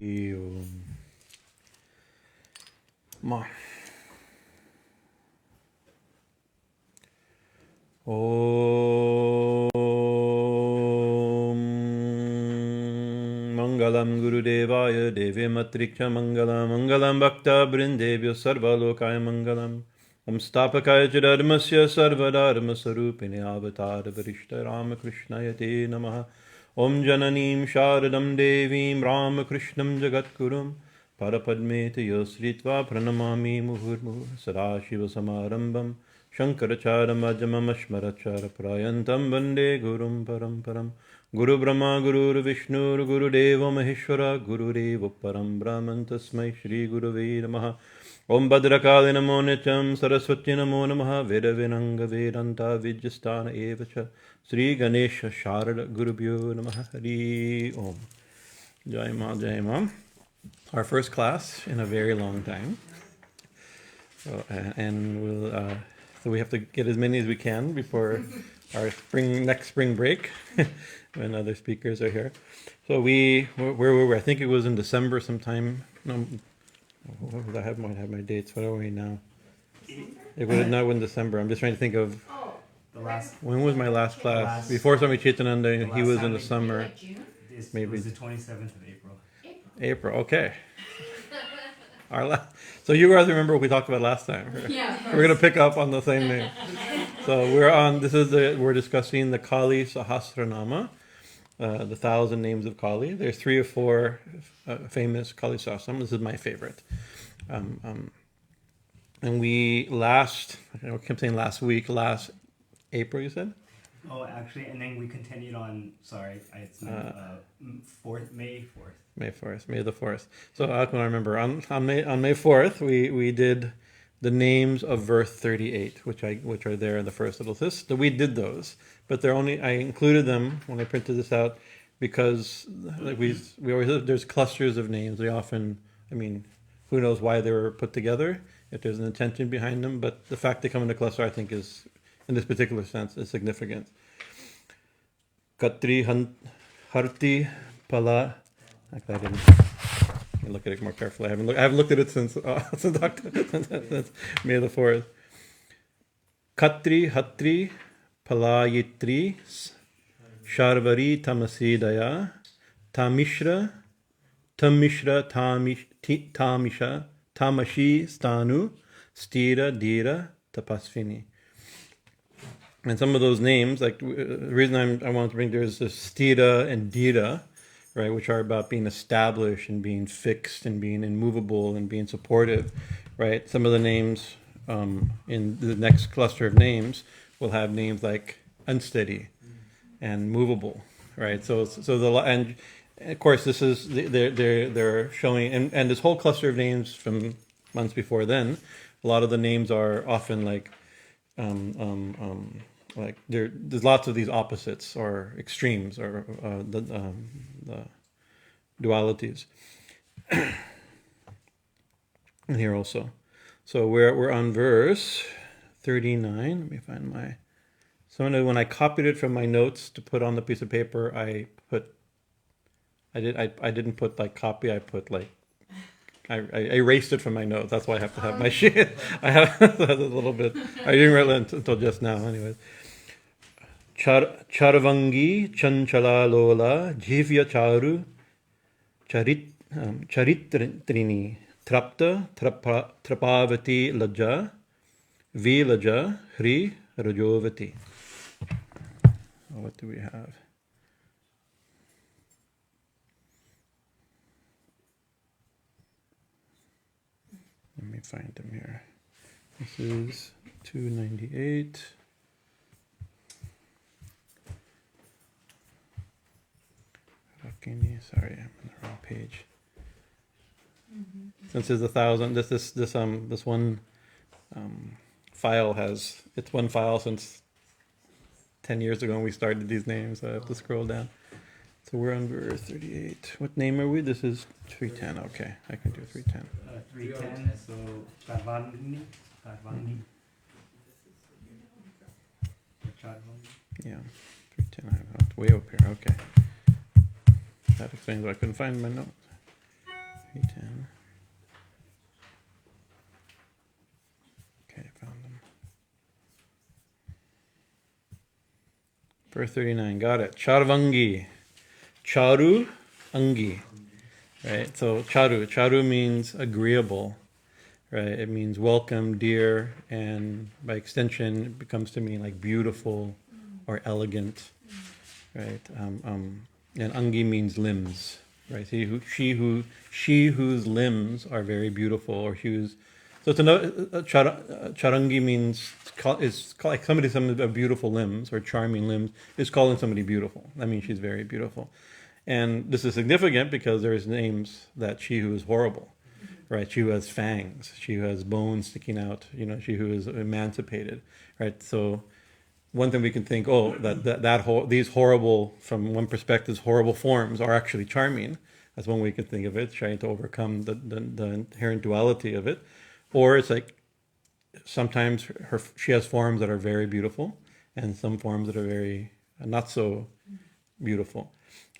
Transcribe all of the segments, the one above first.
Ma. Om Mangalam Gurudevaya Devi Matrikya Mangalam Mangalam Bhakta Brindevya Sarva Lokaya Mangalam Om Stapakaya Dharmasya Sarva Dharma Sarupini Avatar Varishta Ramakrishna Yate Namaha Om Jananim Sharadam Devim Ramakrishnam Jagatkurum Parapadmete Yosritva Pranamami Muhurmu Sadashiva Samarambam Shankarachara Majamam Ashmarachara Prayantam Vande Gurum Paramparam Guru Brahma Guru Vishnu Guru Deva Maheshwara Guru Deva Param Brahman Tasmai Shri Guru Namaha Om Bhadrakali Namo Nityam Saraswati Namo Namaha Veda Vinanga Vedanta Vidyastana Evacha Sri Ganesha Sharada Gurubhyo Namaha Hari Om Jai Ma Jai Ma. Our first class in a very long time. So, and we'll so we have to get as many as we can before our next spring break when other speakers are here. So where were we? I think it was in December sometime. No, what was I might have my dates. What are we now? It was not in December. I'm just trying to think of when was my last class? Before Swami Bhajanananda, he was in the summer. Maybe it was the 27th of April. April, okay. So you guys remember what we talked about last time? Yeah. We're going to pick up on the same name. So we're discussing the Kālī Sahasranāma, the 1,000 names of Kālī. There's 3 or 4 famous Kālī Sahasranāma. This is my favorite. And we I kept saying last April, you said? Oh, actually, and then we continued on, it's May 4th. May 4th, May the 4th. So I can remember, on May 4th, we did the names of verse 38, which are there in the first little list. So we did those, but I included them when I printed this out because we always there's clusters of names. They often, who knows why they were put together, if there's an intention behind them, but the fact they come in a cluster, I think, is, in this particular sense, is significant. Katri Harti Pala. Actually, I didn't look at it more carefully. I haven't looked at it since May the 4th. Katri Hatri Palayitri Sharvari Tamasidaya Tamishra Tamisha Tamashi Stanu Stira Dira Tapasvini. And some of those names, like the reason I wanted to bring, there's this Stira and Dira, right, which are about being established and being fixed and being immovable and being supportive, right? Some of the names in the next cluster of names will have names like unsteady and movable, right? So and of course this is they're showing, and this whole cluster of names from months before then, a lot of the names are often like there's lots of these opposites or extremes or the dualities. And here also. So we're on verse 39. Let me find when I copied it from my notes to put on the piece of paper, I didn't put like copy, I put like I erased it from my notes. That's why I have to have my sheet. I have a little bit. I didn't write it until just now. Anyways, cāru-caritriṇī cañcalā lola-jihvā cāru-caritriṇī trapāvatī lajjā vilajjā hrīḥ rajovatī. What do we have? Let me find them here. This is 298. Sorry, I'm on the wrong page. Since there's 1,000, this one file it's one file since 10 years ago when we started these names, so I have to scroll down. So we're on verse 38. What name are we? This is 310. Okay, I can do 310. 310, so cārvaṅgī. Yeah, 310. I have way up here. Okay. That explains why I couldn't find my notes. 310. Okay, found them. Verse 39, got it. Cārvaṅgī. Cāru-caritriṇī. Right, so charu means agreeable, right? It means welcome, dear, and by extension, it becomes to mean like beautiful or elegant, right? And angi means limbs, right? She whose limbs are very beautiful, or whose. So it's another charangi means is like somebody with beautiful limbs or charming limbs is calling somebody beautiful. That means she's very beautiful. And this is significant because there's names that she who is horrible, right? She who has fangs, she who has bones sticking out, she who is emancipated, right? So one thing we can think, these horrible, from one perspective, horrible forms are actually charming. That's one way we can think of it, trying to overcome the inherent duality of it. Or it's like sometimes she has forms that are very beautiful and some forms that are very not so beautiful.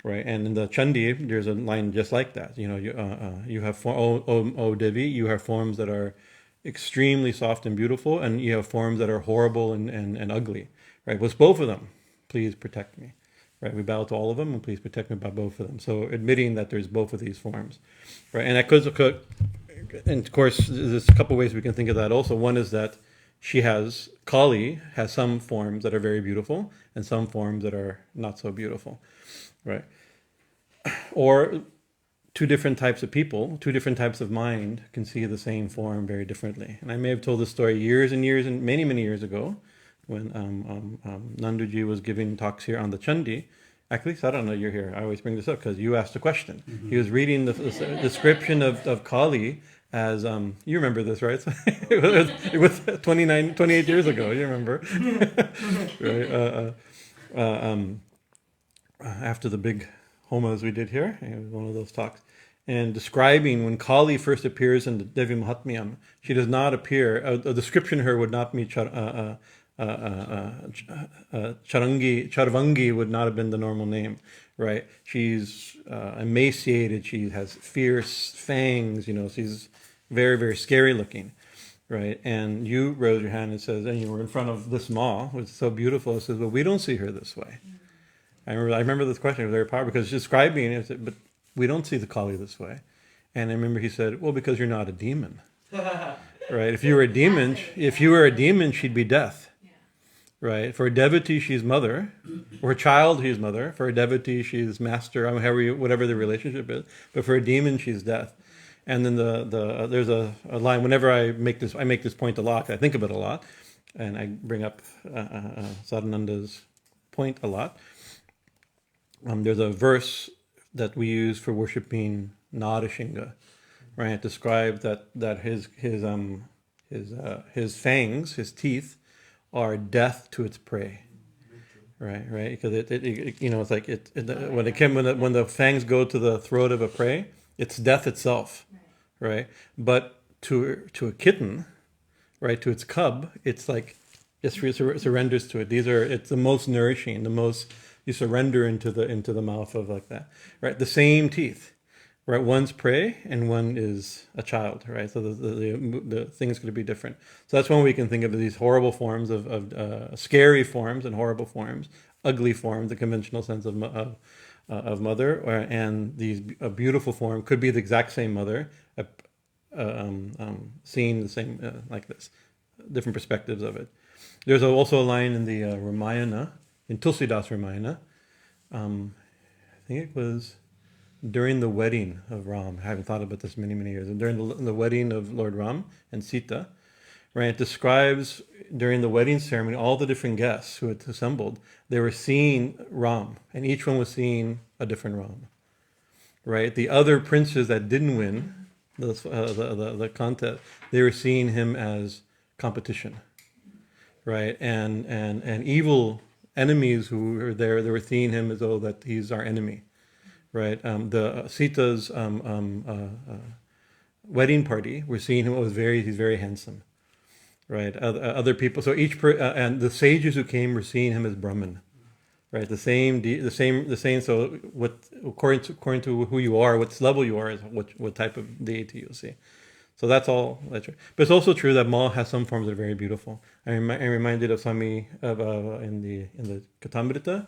Right, and in the Chandi, there's a line just like that. You have O Devi, you have forms that are extremely soft and beautiful, and you have forms that are horrible and ugly. Right, with both of them, please protect me. Right, we bow to all of them, and please protect me by both of them. So admitting that there's both of these forms, right, and that could, and of course, there's a couple ways we can think of that. Also, one is that Kālī has some forms that are very beautiful, and some forms that are not so beautiful. Right. Or two different types of people, two different types of mind can see the same form very differently. And I may have told this story years and many, many years ago when Nanduji was giving talks here on the Chandi. Actually, I don't know you're here. I always bring this up because you asked a question. Mm-hmm. He was reading the description of Kālī as, you remember this, right? It was 28 years ago, you remember. Right. After the big homas we did here, it was one of those talks, and describing when Kālī first appears in the Devi Mahatmyam, she does not appear, a description of her would not be cārvaṅgī would not have been the normal name, right? She's emaciated, she has fierce fangs, she's very, very scary looking, right? And you raise your hand and says, and you were in front of this ma, which is so beautiful, it says, well, we don't see her this way. I remember this question, it was very powerful, because describing it, but we don't see the Kālī this way. And I remember he said, well, because you're not a demon. Right? If you were a demon, she'd be death. Right? For a devotee, she's mother. For a child, she's mother. For a devotee, she's master, whatever the relationship is. But for a demon, she's death. And then there's a line, whenever I make this point a lot, I think of it a lot, and I bring up Sadhananda's point a lot. There's a verse that we use for worshiping Nārasingha, right? It describes that his fangs, his teeth, are death to its prey, right? Because it's like when the fangs go to the throat of a prey, it's death itself, right? But to a kitten, right, to its cub, it's like it surrenders to it. It's the most nourishing, the most. You surrender into the mouth of like that, right? The same teeth, right? One's prey and one is a child, right? So the things could be different. So that's when we can think of these horrible forms of scary forms and horrible forms, ugly forms, the conventional sense of mother, and a beautiful form could be the exact same mother, seeing the same like this, different perspectives of it. There's also a line in the Ramayana. In Tulsidas Ramayana, I think it was during the wedding of Ram. I haven't thought about this many, many years. During the wedding of Lord Ram and Sita, right? It describes during the wedding ceremony all the different guests who had assembled. They were seeing Ram, and each one was seeing a different Ram, right? The other princes that didn't win the contest, they were seeing him as competition, right? And evil enemies who were there, they were seeing him as though that he's our enemy, right? The Sita's wedding party, we're seeing him he's very handsome, right? Other people, so and the sages who came were seeing him as Brahman, right? The same. So what, according to who you are, what level you are, is what type of deity you'll see. So that's all. That's true. But it's also true that Ma has some forms that are very beautiful. I'm reminded of Swami in the Katamrita,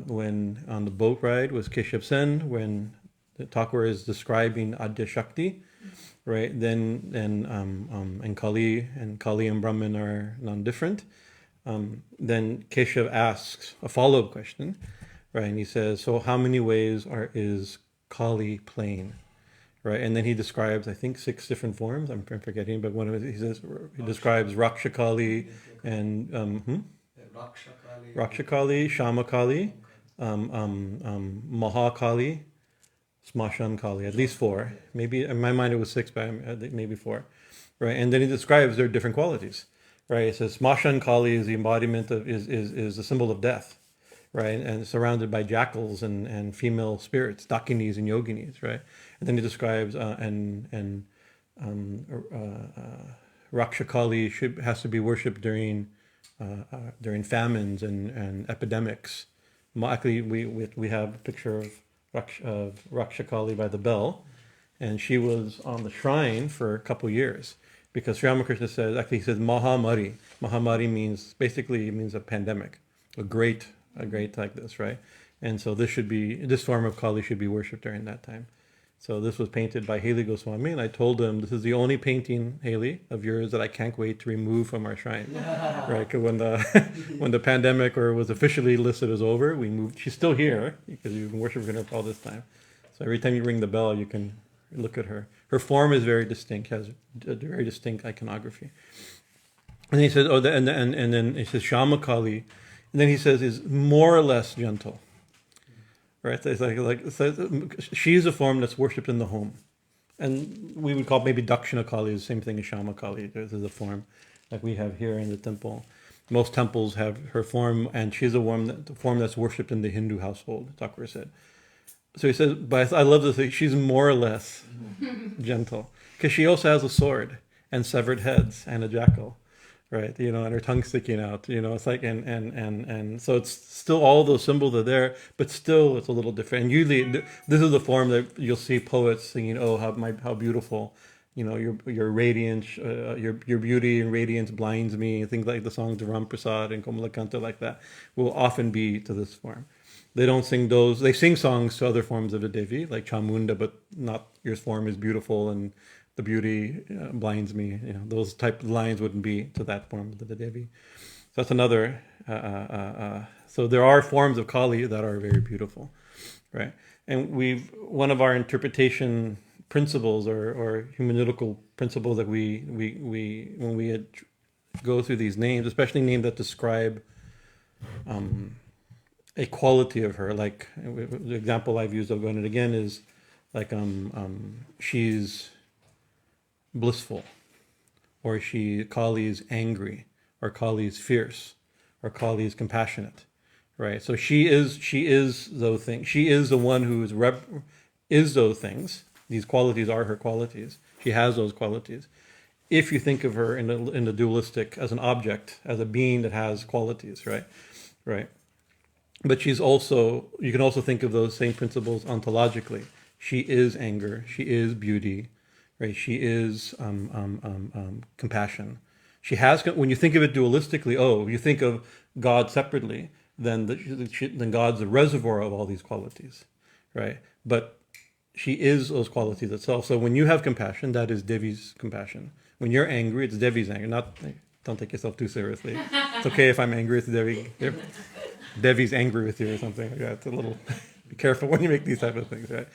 when on the boat ride was Keshav Sen, when the Thakur is describing Adya Shakti, right? Then and Kālī and Brahman are non-different. Then Keshav asks a follow-up question, right? And he says, so how many ways is Kālī plain? Right, and then he describes, I think, 6 different forms. I'm forgetting, but one of it, he describes Raksha Kālī and Raksha Kālī, Shama Kālī, Maha Kālī, Smashan Kālī. At least 4. Maybe in my mind it was 6, but I think maybe 4. Right, and then he describes their different qualities. Right, it says Smashan Kālī is the embodiment of is the symbol of death. Right, and surrounded by jackals and female spirits, dakinis and yoginis, right? And then he describes Raksha Kālī has to be worshipped during famines and epidemics. Actually, we have a picture of Raksha Kālī by the bell, and she was on the shrine for a couple years because Sri Ramakrishna says, actually he says Mahamari. Mahamari means a pandemic, a great like this, right? And so this form of Kālī should be worshipped during that time. So this was painted by Haley Goswami, and I told him, this is the only painting, Haley, of yours that I can't wait to remove from our shrine. Right? Because when the pandemic was officially listed as over, we moved. She's still here because you've been worshiping her for all this time. So every time you ring the bell, you can look at her. Her form is very distinct, has a very distinct iconography. And he says, and then he says Shama Kālī. And then he says is more or less gentle, right? It's she's a form that's worshipped in the home, and we would call maybe Dakshina Kālī the same thing as Shama Kālī. This is a form like we have here in the temple. Most temples have her form, and she's a form that's worshipped in the Hindu household. Thakur said. So he says, but I love to say she's more or less gentle because she also has a sword and severed heads and a jackal. Right, and her tongue sticking out. It's like and so it's still all those symbols are there, but still it's a little different. And usually, this is the form that you'll see poets singing, "Oh, how beautiful, your radiance, your beauty and radiance blinds me." Things like the songs of Ram Prasad and Komalakanta like that will often be to this form. They don't sing those. They sing songs to other forms of the Devi, like Chamunda, but not your form is beautiful and the beauty blinds me. Those type of lines wouldn't be to that form of the Devi. So that's another. So there are forms of Kālī that are very beautiful, right? And one of our interpretation principles or hermeneutical principles that we when we go through these names, especially names that describe a quality of her, like the example I've used, I'll go into it again, is like she's blissful, or Kālī is angry, or Kālī is fierce, or Kālī is compassionate, right? So she is those things. She is the one who is those things. These qualities are her qualities. She has those qualities. If you think of her in the dualistic as an object, as a being that has qualities, right? But you can also think of those same principles ontologically. She is anger. She is beauty. Right, she is compassion. She has. When you think of it dualistically, you think of God separately, then God's the reservoir of all these qualities, right? But she is those qualities itself. So when you have compassion, that is Devi's compassion. When you're angry, it's Devi's anger. Don't take yourself too seriously. It's okay if I'm angry with Devi. Devi's angry with you or something like that. It's a little. Be careful when you make these type of things, right?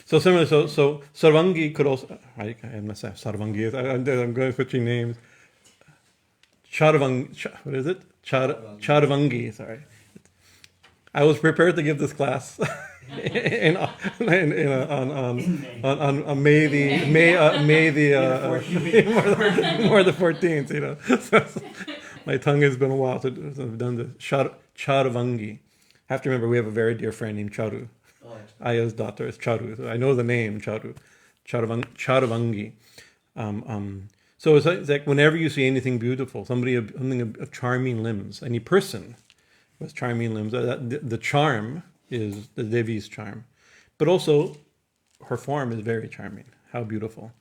So similarly, so cāru-caritriṇī could also. I must say cāru-caritriṇī. I'm going switching names. Cāru-caritriṇī. What is it? Cāru-caritriṇī. Sorry. I was prepared to give this class on May the 14th. So my tongue has been a while since I've done this. Cāru-caritriṇī. I have to remember we have a very dear friend named Charu. Aya's daughter is Charu. So I know the name Charu. Cāruṅgī. So it's like whenever you see anything beautiful, something of charming limbs, any person, with charming limbs. The charm is the Devi's charm, but also her form is very charming. How beautiful!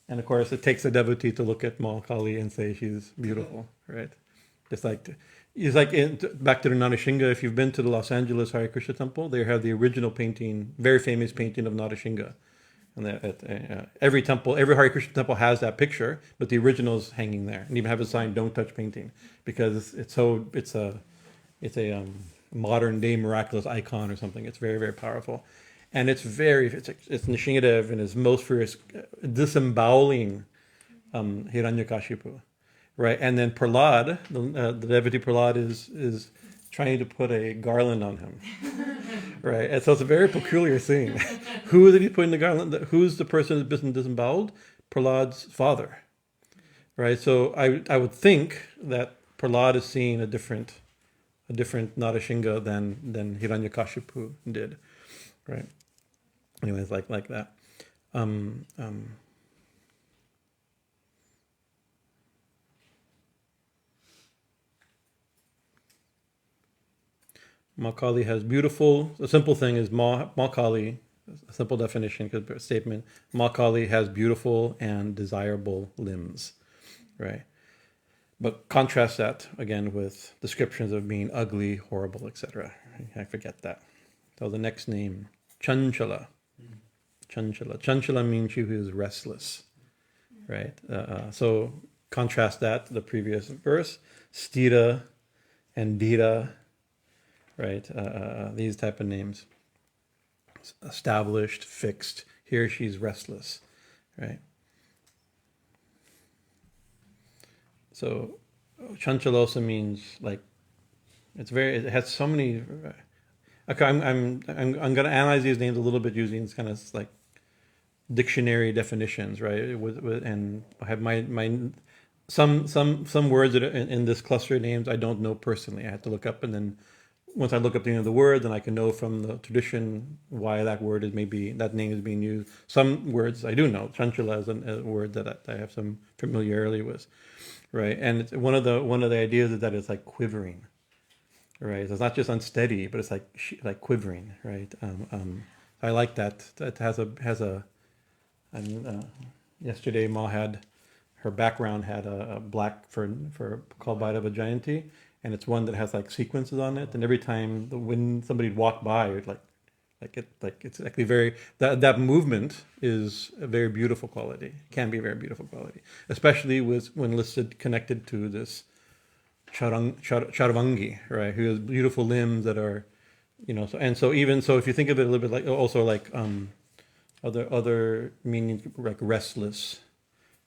And of course, it takes a devotee to look at Ma Kālī and say she's beautiful, right? It's like back to the Narasingha. If you've been to the Los Angeles Hare Krishna temple, they have the original painting, very famous painting of Narasingha. And every temple, every Hare Krishna temple has that picture, but the original is hanging there, and even have a sign "Don't touch painting," because it's a modern day miraculous icon or something. It's very, very powerful, and it's Nrsimhadev in his most furious disemboweling Hiranyakashipu, right? And then Prahlad, the devotee Prahlad is trying to put a garland on him, right? And so it's a very peculiar scene. Who did he put in the garland? Who's the person who's been disemboweled? Prahlad's father, right? So I would think that Prahlad is seeing a different Narasingha than Hiranyakashipu did, right? Anyways, like that. Ma Kālī has beautiful. The simple thing is Ma Kālī. A simple definition, statement. Ma Kālī has beautiful and desirable limbs, right? But contrast that again with descriptions of being ugly, horrible, etc. I forget that. So the next name, cañcalā. Cañcalā means she who is restless, right? So contrast that to the previous verse, sthira and dhira, right? These type of names. Established, fixed. Here she's restless, right? So cañcalā also means like it has so many. Okay, I'm going to analyze these names a little bit using kind of like dictionary definitions, right? And I have some words that are in this cluster of names I don't know personally. I have to look up, and then once I look up the name of the word, then I can know from the tradition why that name is being used. Some words I do know. Cañcalā is a word that I have some familiarity with, right? And it's one of the ideas is that it's like quivering, right? It's not just unsteady, but it's like quivering, right? I like that. That has a. Yesterday, Ma had her background had a black for called Vaidava-jayanti. And it's one that has like sequences on it, and every time when somebody walked by, it's actually very that movement is a very beautiful quality. Can be a very beautiful quality, especially when listed connected to this cāru-caritriṇī, right? Who has beautiful limbs that are, So even so, if you think of it a little bit like also like other meanings like restless,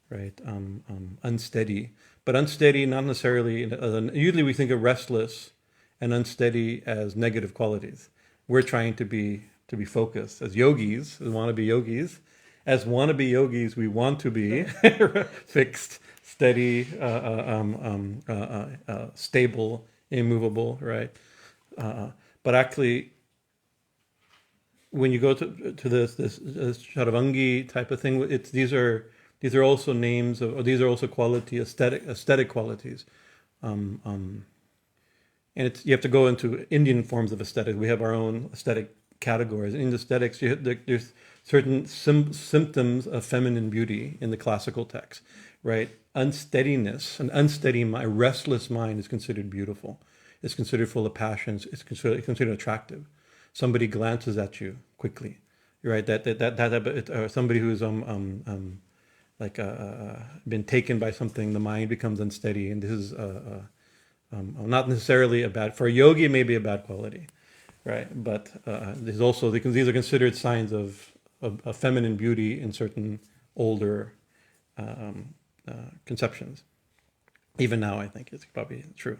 right? Unsteady. But unsteady, not necessarily. Usually, we think of restless and unsteady as negative qualities. We're trying to be focused as yogis, as wannabe yogis. As wannabe yogis, we want to be fixed, steady, stable, immovable, right? But actually, when you go to this cāravaṅgī type of thing, these are also names of, or these are also aesthetic qualities, and you have to go into Indian forms of aesthetics. We have our own aesthetic categories. In aesthetics, there's certain symptoms of feminine beauty in the classical text, right? Unsteadiness, an unsteady mind, restless mind is considered beautiful. It's considered full of passions. It's considered attractive. Somebody glances at you quickly, right? That somebody who's been taken by something, the mind becomes unsteady, and this is not necessarily for a yogi, it may be a bad quality, right? But there's also these are considered signs of feminine beauty in certain older conceptions. Even now, I think it's probably true,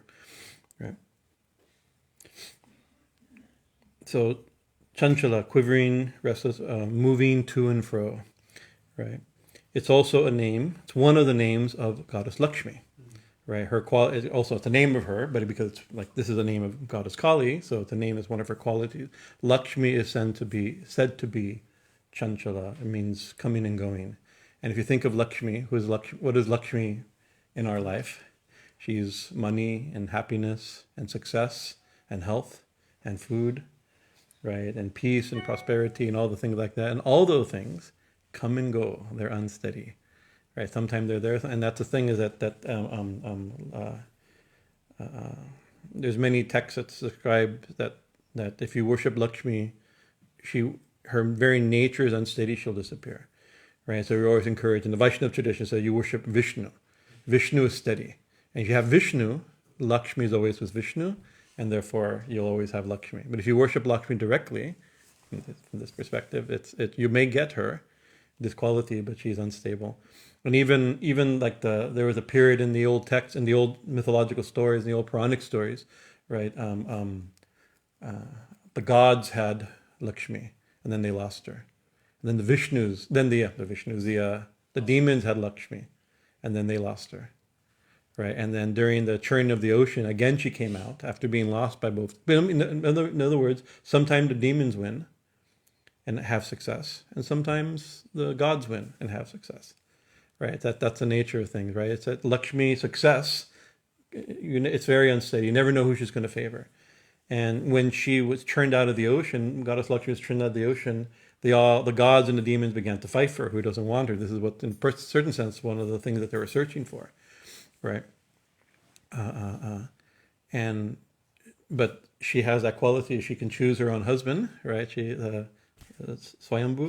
right? So, cañcalā, quivering, restless, moving to and fro, right? It's also a name. It's one of the names of Goddess Lakshmi, right? Her quality. Also, it's a name of her, but because it's like this is a name of Goddess Kālī, so the name is one of her qualities. Lakshmi is said to be cañcalā. It means coming and going. And if you think of Lakshmi, what is Lakshmi in our life? She's money and happiness and success and health and food, right, and peace and prosperity and all the things like that. And all those things come and go. They're unsteady, right? Sometimes they're there, and that's the thing is that there's many texts that describe that if you worship Lakshmi, her very nature is unsteady, she'll disappear, right? So we're always encouraged in the Vaishnava tradition. So you worship Vishnu. Vishnu is steady, and if you have Vishnu, Lakshmi is always with Vishnu, and therefore you'll always have Lakshmi. But if you worship Lakshmi directly, from this perspective, you may get her this quality, but she's unstable. And even like there was a period in the old texts, in the old mythological stories, in the old Puranic stories, right? The gods had Lakshmi, and then they lost her. And then the demons had Lakshmi, and then they lost her, right? And then during the churning of the ocean, again she came out after being lost by both. In other words, sometimes the demons win and have success, and sometimes the gods win and have success, right? That's the nature of things, right? It's that Lakshmi success. It's very unsteady. You never know who she's going to favor. And when she was churned out of the ocean, Goddess Lakshmi was churned out of the ocean, the gods and the demons began to fight for her. Who doesn't want her? This is what, in a certain sense, one of the things that they were searching for, right? But she has that quality. She can choose her own husband, right? Swayambhu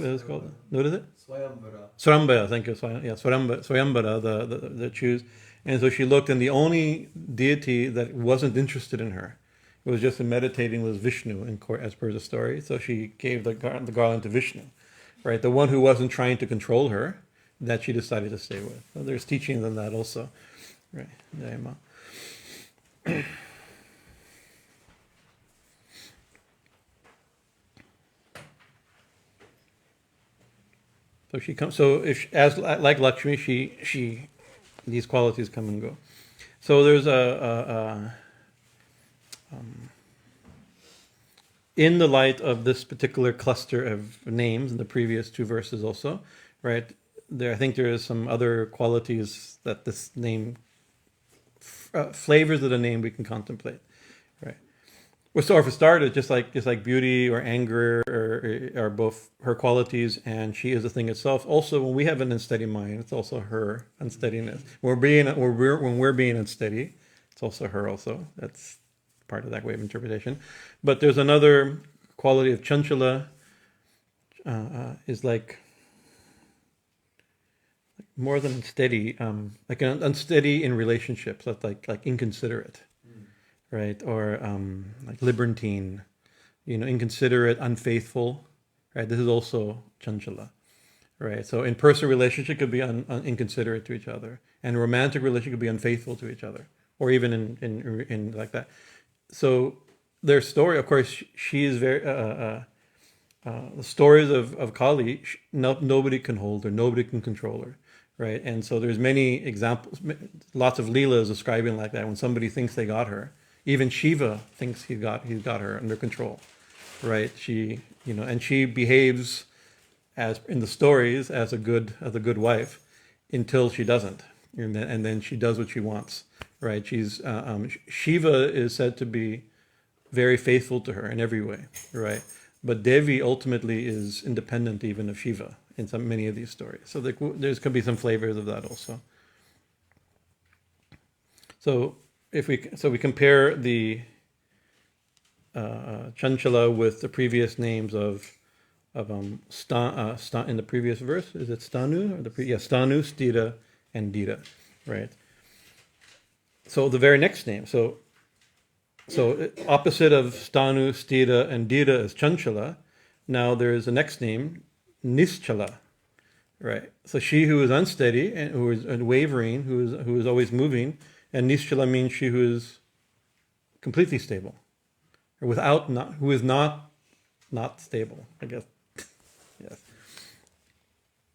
is called. What is it? Swayambara. Thank you. Swayambara, the choose. And so she looked, and the only deity that wasn't interested in her, it was just in meditating, was Vishnu, as per the story. So she gave the garland to Vishnu, right? The one who wasn't trying to control her, that she decided to stay with. So there's teachings on that also, right? So she comes. So like Lakshmi, she these qualities come and go. So there's in the light of this particular cluster of names in the previous two verses also, right? I think there is some other qualities that this name, flavors of the name we can contemplate, right? Well, so for starters, just like beauty or anger are both her qualities, and she is the thing itself. Also, when we have an unsteady mind, it's also her unsteadiness. When we're being unsteady, it's also her. Also, that's part of that way of interpretation. But there's another quality of cañcalā, is like more than steady, like unsteady in relationships, that's like inconsiderate, right? Or like libertine, inconsiderate, unfaithful, right? This is also cañcalā, right? So in personal relationship could be inconsiderate to each other, and romantic relationship could be unfaithful to each other, or even in like that. So their story, of course, she is very. The stories of Kālī, nobody can hold her, nobody can control her, right? And so there's many examples, lots of leelas describing like that. When somebody thinks they got her, even Shiva thinks he's got her under control, right? And she behaves as in the stories as a good wife until she doesn't, and then she does what she wants, right? Shiva is said to be very faithful to her in every way, right? But Devi ultimately is independent even of Shiva in many of these stories. So there could be some flavors of that also. So we compare the cañcalā with the previous names of in the previous verse. Is it Stanu or Stanu, Sthira, and Dhira, right? So the very next name. So opposite of Stanu, Sthira, and Dhira is cañcalā. Now there is a next name, Nischala, right? So she who is unsteady and who is wavering, who is always moving, and Nischala means she who is completely stable, or who is not stable, I guess. Yes.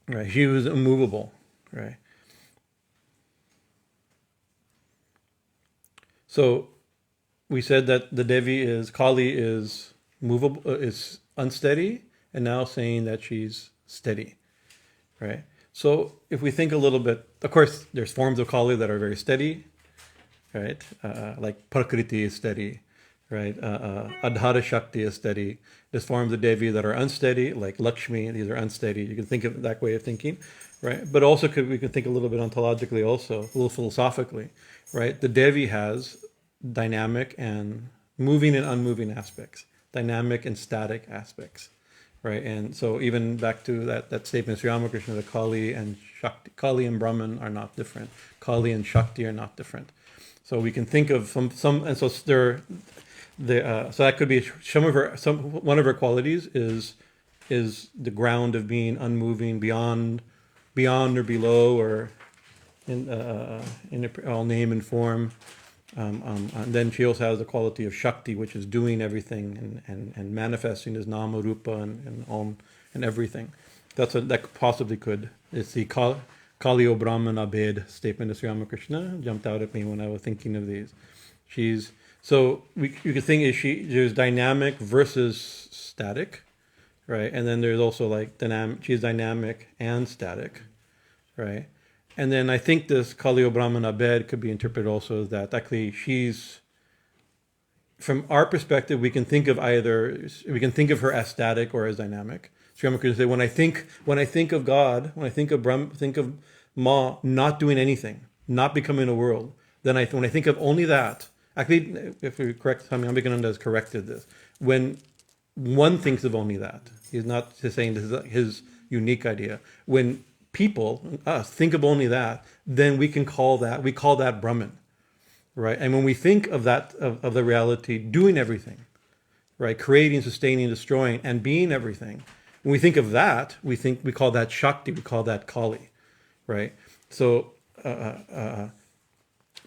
Right. She who is immovable, right? So we said that the Devi Kālī is movable, is unsteady, and now saying that she's steady, right? So if we think a little bit, of course, there's forms of Kālī that are very steady, right? Like Prakriti is steady, right? Adhara Shakti is steady. There's forms of Devi that are unsteady, like Lakshmi. These are unsteady. You can think of that way of thinking, right? But also we could think a little bit ontologically, also a little philosophically, right? The Devi has dynamic and moving and unmoving aspects, dynamic and static aspects, right? And so even back to that statement, Sri Ramakrishna, the Kālī and Shakti, Kālī and Brahman are not different. Kālī and Shakti are not different. So we can think of some, and so so that could be one of her qualities is the ground of being unmoving, beyond or below, or in all name and form. And then she also has the quality of Shakti, which is doing everything and manifesting as Nama, Rupa, and Om, and everything. That possibly could. It's the Kālī Brahman Abhed statement of Sri Ramakrishna jumped out at me when I was thinking of these. So you could think there's dynamic versus static, right? And then there's also like she's dynamic and static, right? And then I think this Kālī Brahman Abhed could be interpreted also as that actually from our perspective, we can think of her as static or as dynamic. Sri Ramakrishna said, when I think of God, when I think of Brahma, think of Ma not doing anything, not becoming a world, then when I think of only that, actually, if we correct, Swami Bhajanananda has corrected this. When one thinks of only that, he's not just saying this is his unique idea. When people, us, think of only that, then we call that Brahman, right? And when we think of that, of the reality doing everything, right, creating, sustaining, destroying, and being everything, when we think of that, we call that Shakti, we call that Kālī, right? So,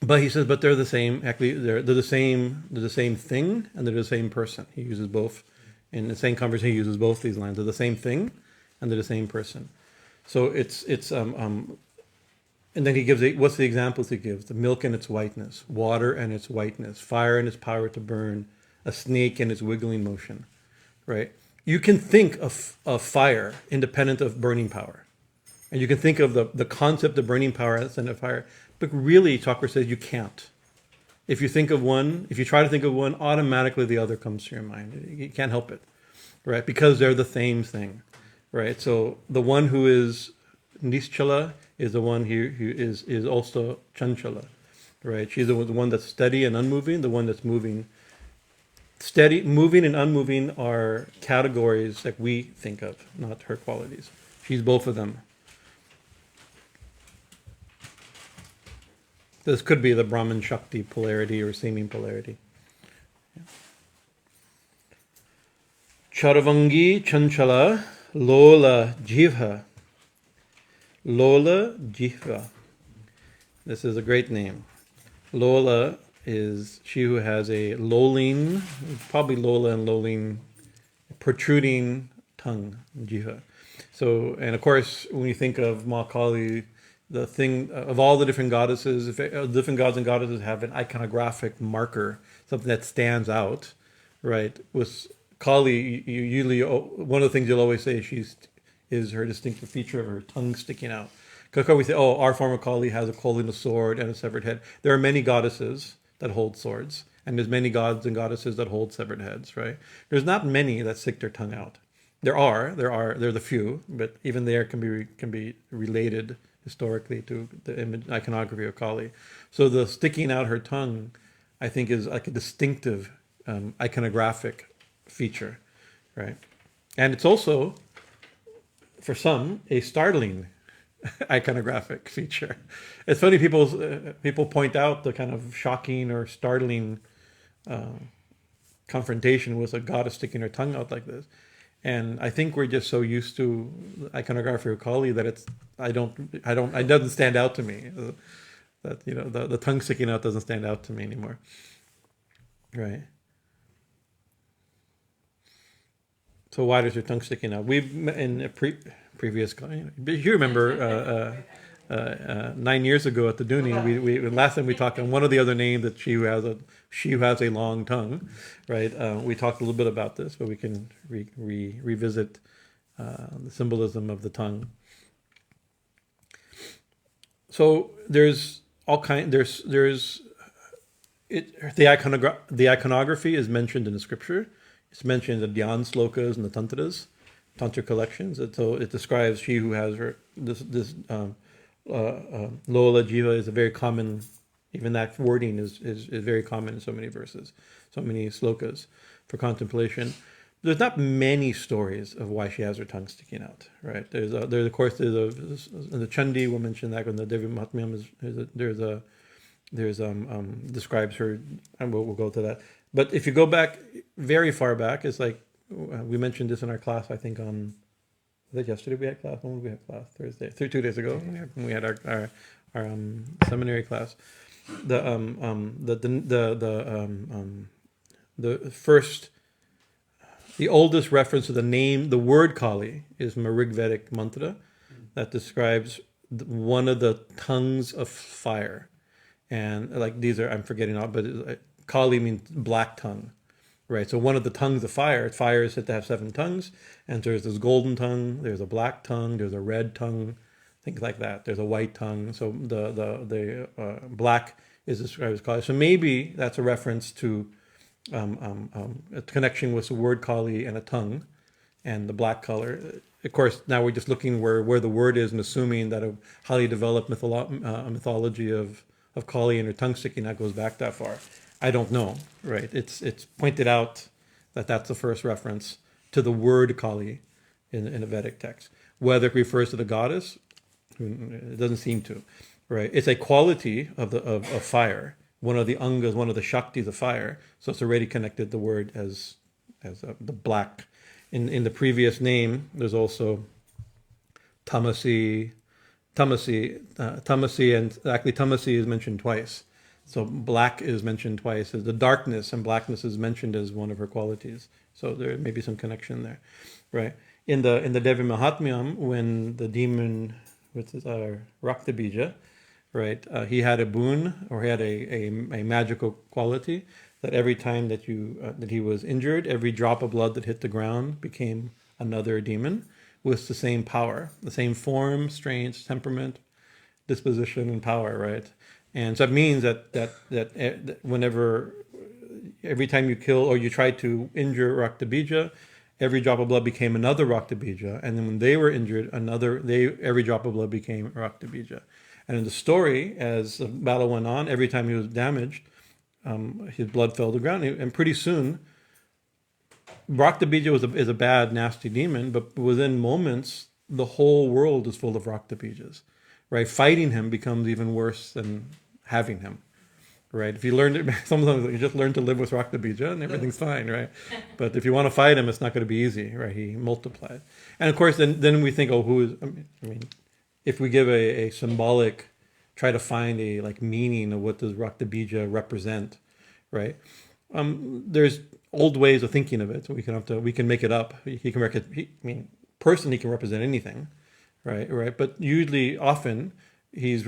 but he says, but they're the same. Actually, they're the same. They're the same thing, and they're the same person. He uses both in the same conversation. He uses both these lines. They're the same thing, and they're the same person. So it's and then he gives what's the examples he gives? The milk and its whiteness, water and its whiteness, fire and its power to burn, a snake and its wiggling motion, right? You can think of fire independent of burning power, and you can think of the concept of burning power as a fire. But really, Chakra says you can't. If you try to think of one, automatically the other comes to your mind. You can't help it, right? Because they're the same thing, right? So the one who is Nischala is the one who is also cañcalā, right? She's the one that's steady and unmoving, the one that's moving. Steady, moving, and unmoving are categories that we think of, not her qualities. She's both of them. This could be the Brahman Shakti polarity or seeming polarity. cāru-caritriṇī cañcalā lola-jihvā. Lola-jihvā. This is a great name. Lola is she who has a lolling, probably Lola and lolling, protruding tongue, jihvā. So, and of course, when you think of Ma Kālī, the thing of all the different goddesses, different gods and goddesses have an iconographic marker, something that stands out, right? With Kālī, you usually, one of the things you'll always say is her distinctive feature of her tongue sticking out. Because we say, our form of Kālī has holding a sword and a severed head. There are many goddesses that hold swords, and there's many gods and goddesses that hold severed heads, right? There's not many that stick their tongue out. There are the few, but even there can be related historically to the iconography of Kālī. So the sticking out her tongue, I think, is like a distinctive iconographic feature, right? And it's also, for some, a startling iconographic feature. It's funny, people point out the kind of shocking or startling confrontation with a goddess sticking her tongue out like this. And I think we're just so used to iconography of Kālī that it doesn't stand out to me. That, the tongue sticking out doesn't stand out to me anymore. Right. So why does your tongue sticking out? We've in a previous, you remember 9 years ago at the Duni, we last time we talked on one of the other names that she who has a long tongue, right? We talked a little bit about this, but we can revisit the symbolism of the tongue. So there's the iconography is mentioned in the scripture. It's mentioned in the Dhyan slokas and the tantra collections. So it describes she who has her this lola-jihvā is a very common. Even that wording is very common in so many verses, so many slokas for contemplation. There's not many stories of why she has her tongue sticking out, right? There's in the Chandi, we'll mention that in the Devi Mahatmyam. Describes her, and we'll go to that. But if you go back very far back, it's like we mentioned this in our class. I think on yesterday we had class. When did we have class? Thursday, 2 days ago. When we had our seminary class. The oldest reference to the word Kālī is from a Rigvedic mantra that describes one of the tongues of fire, and like these are I'm forgetting all, but Kālī means black tongue, right? So one of the tongues of fire. Fire is said to have 7 tongues, and there's this golden tongue, there's a black tongue, there's a red tongue. Things like that. There's a white tongue. So the black is described as Kālī. So maybe that's a reference to a connection with the word Kālī and a tongue, and the black color. Of course, now we're just looking where the word is and assuming that a highly developed mythology of Kālī and her tongue sticking out goes back that far. I don't know. Right? It's pointed out that that's the first reference to the word Kālī in a Vedic text. Whether it refers to the goddess. It doesn't seem to, right? It's a quality of fire, one of the angas, one of the shaktis of fire. So it's already connected the word as the black. In the previous name, there's also tamasi, and actually tamasi is mentioned twice. So black is mentioned twice. The darkness and blackness is mentioned as one of her qualities. So there may be some connection there, right? In the Devi Mahatmyam, when the demon, which is our Raktabija, right? He had a boon, or he had a magical quality that every time that he was injured, every drop of blood that hit the ground became another demon with the same power, the same form, strength, temperament, disposition, and power, right? And so it means that whenever, every time you kill or you try to injure Raktabija, every drop of blood became another Raktabija, and then when they were injured, every drop of blood became Raktabija. And in the story, as the battle went on, every time he was damaged, his blood fell to the ground, and pretty soon, Raktabija is a bad, nasty demon, but within moments, the whole world is full of Raktabijas, right? Fighting him becomes even worse than having him. Right. If you sometimes you just learn to live with Raktabija and everything's fine, right? But if you want to fight him, it's not going to be easy, right? He multiplied. And of course, then we think, who is, I mean, if we give a symbolic, try to find a meaning of what does Raktabija represent, right? There's old ways of thinking of it. So we can make it up. He can personally he can represent anything, right? But usually, often, he's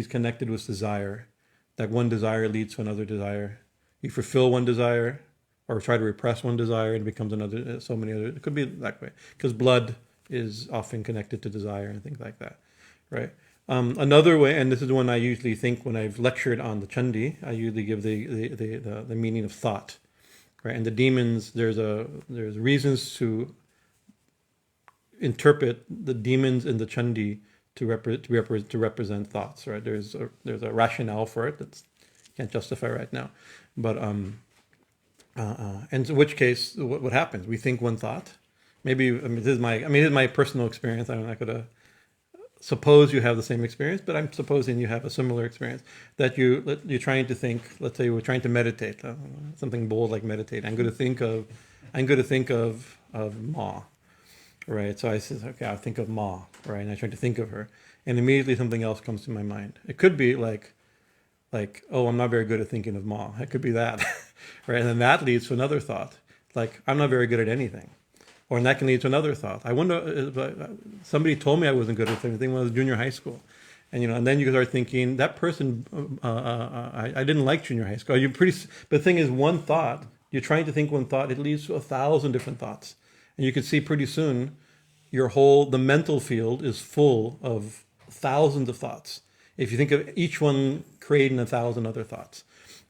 connected with desire. That one desire leads to another desire. You fulfill one desire, or try to repress one desire, and it becomes another. So many other. It could be that way because blood is often connected to desire and things like that, right? Another way, and this is one I usually think when I've lectured on the Chandi, I usually give the meaning of thought, right? And the demons, there's reasons to interpret the demons in the Chandi to represent thoughts, right? There's a rationale for it that can't justify right now, but and in which case, what happens? We think one thought. Maybe this is my personal experience. I'm not gonna suppose you have the same experience, but I'm supposing you have a similar experience that you're trying to think. Let's say we're trying to meditate, something bold like meditate. I'm going to think of Ma. Right, so I said, okay, I'll think of Ma, right, and I try to think of her, and immediately something else comes to my mind. It could be like, oh, I'm not very good at thinking of Ma. It could be that, right, and then that leads to another thought, like I'm not very good at anything, or and that can lead to another thought. I wonder, somebody told me I wasn't good at anything when I was in junior high school, and then you start thinking that person, I didn't like junior high school. But the thing is, one thought, you're trying to think one thought, it leads to 1,000 different thoughts. And you can see pretty soon the mental field is full of thousands of thoughts. If you think of each one creating 1,000 other thoughts.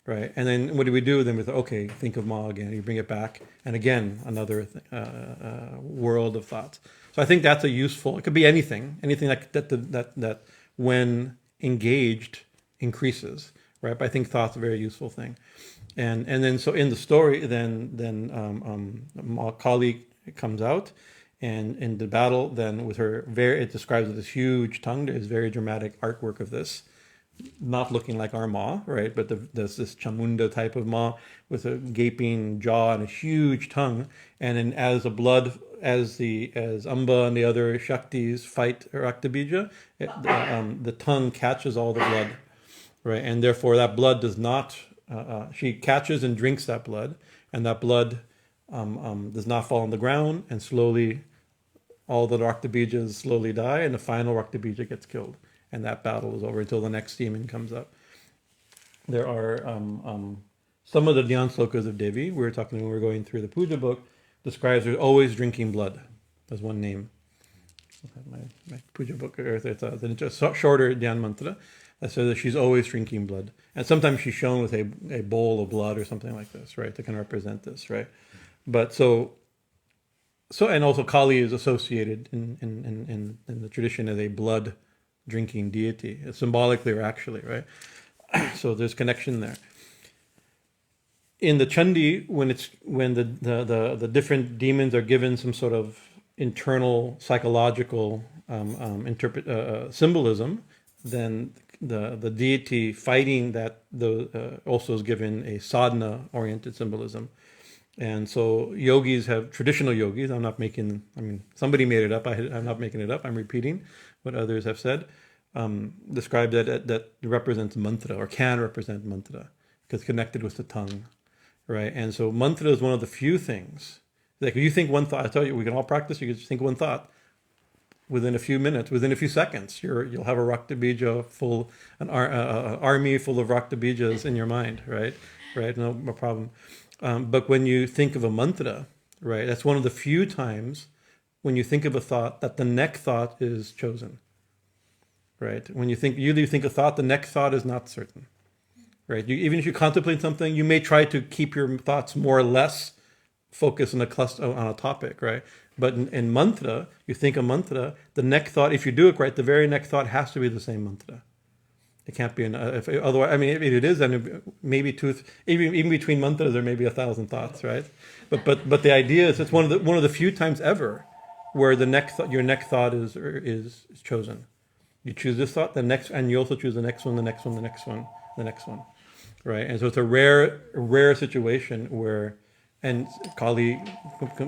right? And then what do we do? Then we thought, okay, think of Ma again. You bring it back, and again another world of thoughts. So I think that's a useful. It could be anything that when engaged increases, right? But I think thought's a very useful thing. And then so in the story, then Kālī comes out, and in the battle, then with her it describes this huge tongue. There's very dramatic artwork of this, not looking like our Ma, right? But there's this Chamunda type of Ma with a gaping jaw and a huge tongue. And then as Amba and the other Shaktis fight Raktabija, the tongue catches all the blood, right? And therefore that blood does not. She catches and drinks that blood, and that blood does not fall on the ground, and slowly all the Raktabijas slowly die, and the final Raktabija gets killed, and that battle is over until the next demon comes up. There are some of the Dhyan slokas of Devi, we were talking when we were going through the Pujya book, describes her always drinking blood. There's one name. My Pujya book, it's a shorter Dhyan mantra that says that she's always drinking blood. And sometimes she's shown with a bowl of blood or something like this, right, that can represent this, right? But so and also Kālī is associated in the tradition as a blood drinking deity, symbolically or actually, right? So there's connection there. In the Chandi, when the different demons are given some sort of internal psychological symbolism, then the deity fighting that also is given a sadhana oriented symbolism. And so yogis have, traditional yogis, somebody made it up, I'm not making it up, I'm repeating what others have said, describe that represents mantra, or can represent mantra, because it's connected with the tongue, right? And so mantra is one of the few things, like if you think one thought, I tell you, we can all practice, you can just think one thought, within a few minutes, within a few seconds, you'll have a Raktabija an army full of Raktabijas in your mind, right? No problem. But when you think of a mantra, right, that's one of the few times when you think of a thought that the next thought is chosen, right? When you think a thought, the next thought is not certain, right? Even if you contemplate something, you may try to keep your thoughts more or less focused on a topic, right? But in mantra, you think a mantra, the next thought, if you do it right, the very next thought has to be the same mantra. It can't be otherwise. I mean, if it is, then maybe even between mantras there may be 1,000 thoughts, right? But the idea is it's one of the few times ever where your next thought is chosen. You choose this thought, the next, and you also choose the next one, the next one, the next one, the next one, right? And so it's a rare situation where, and Kālī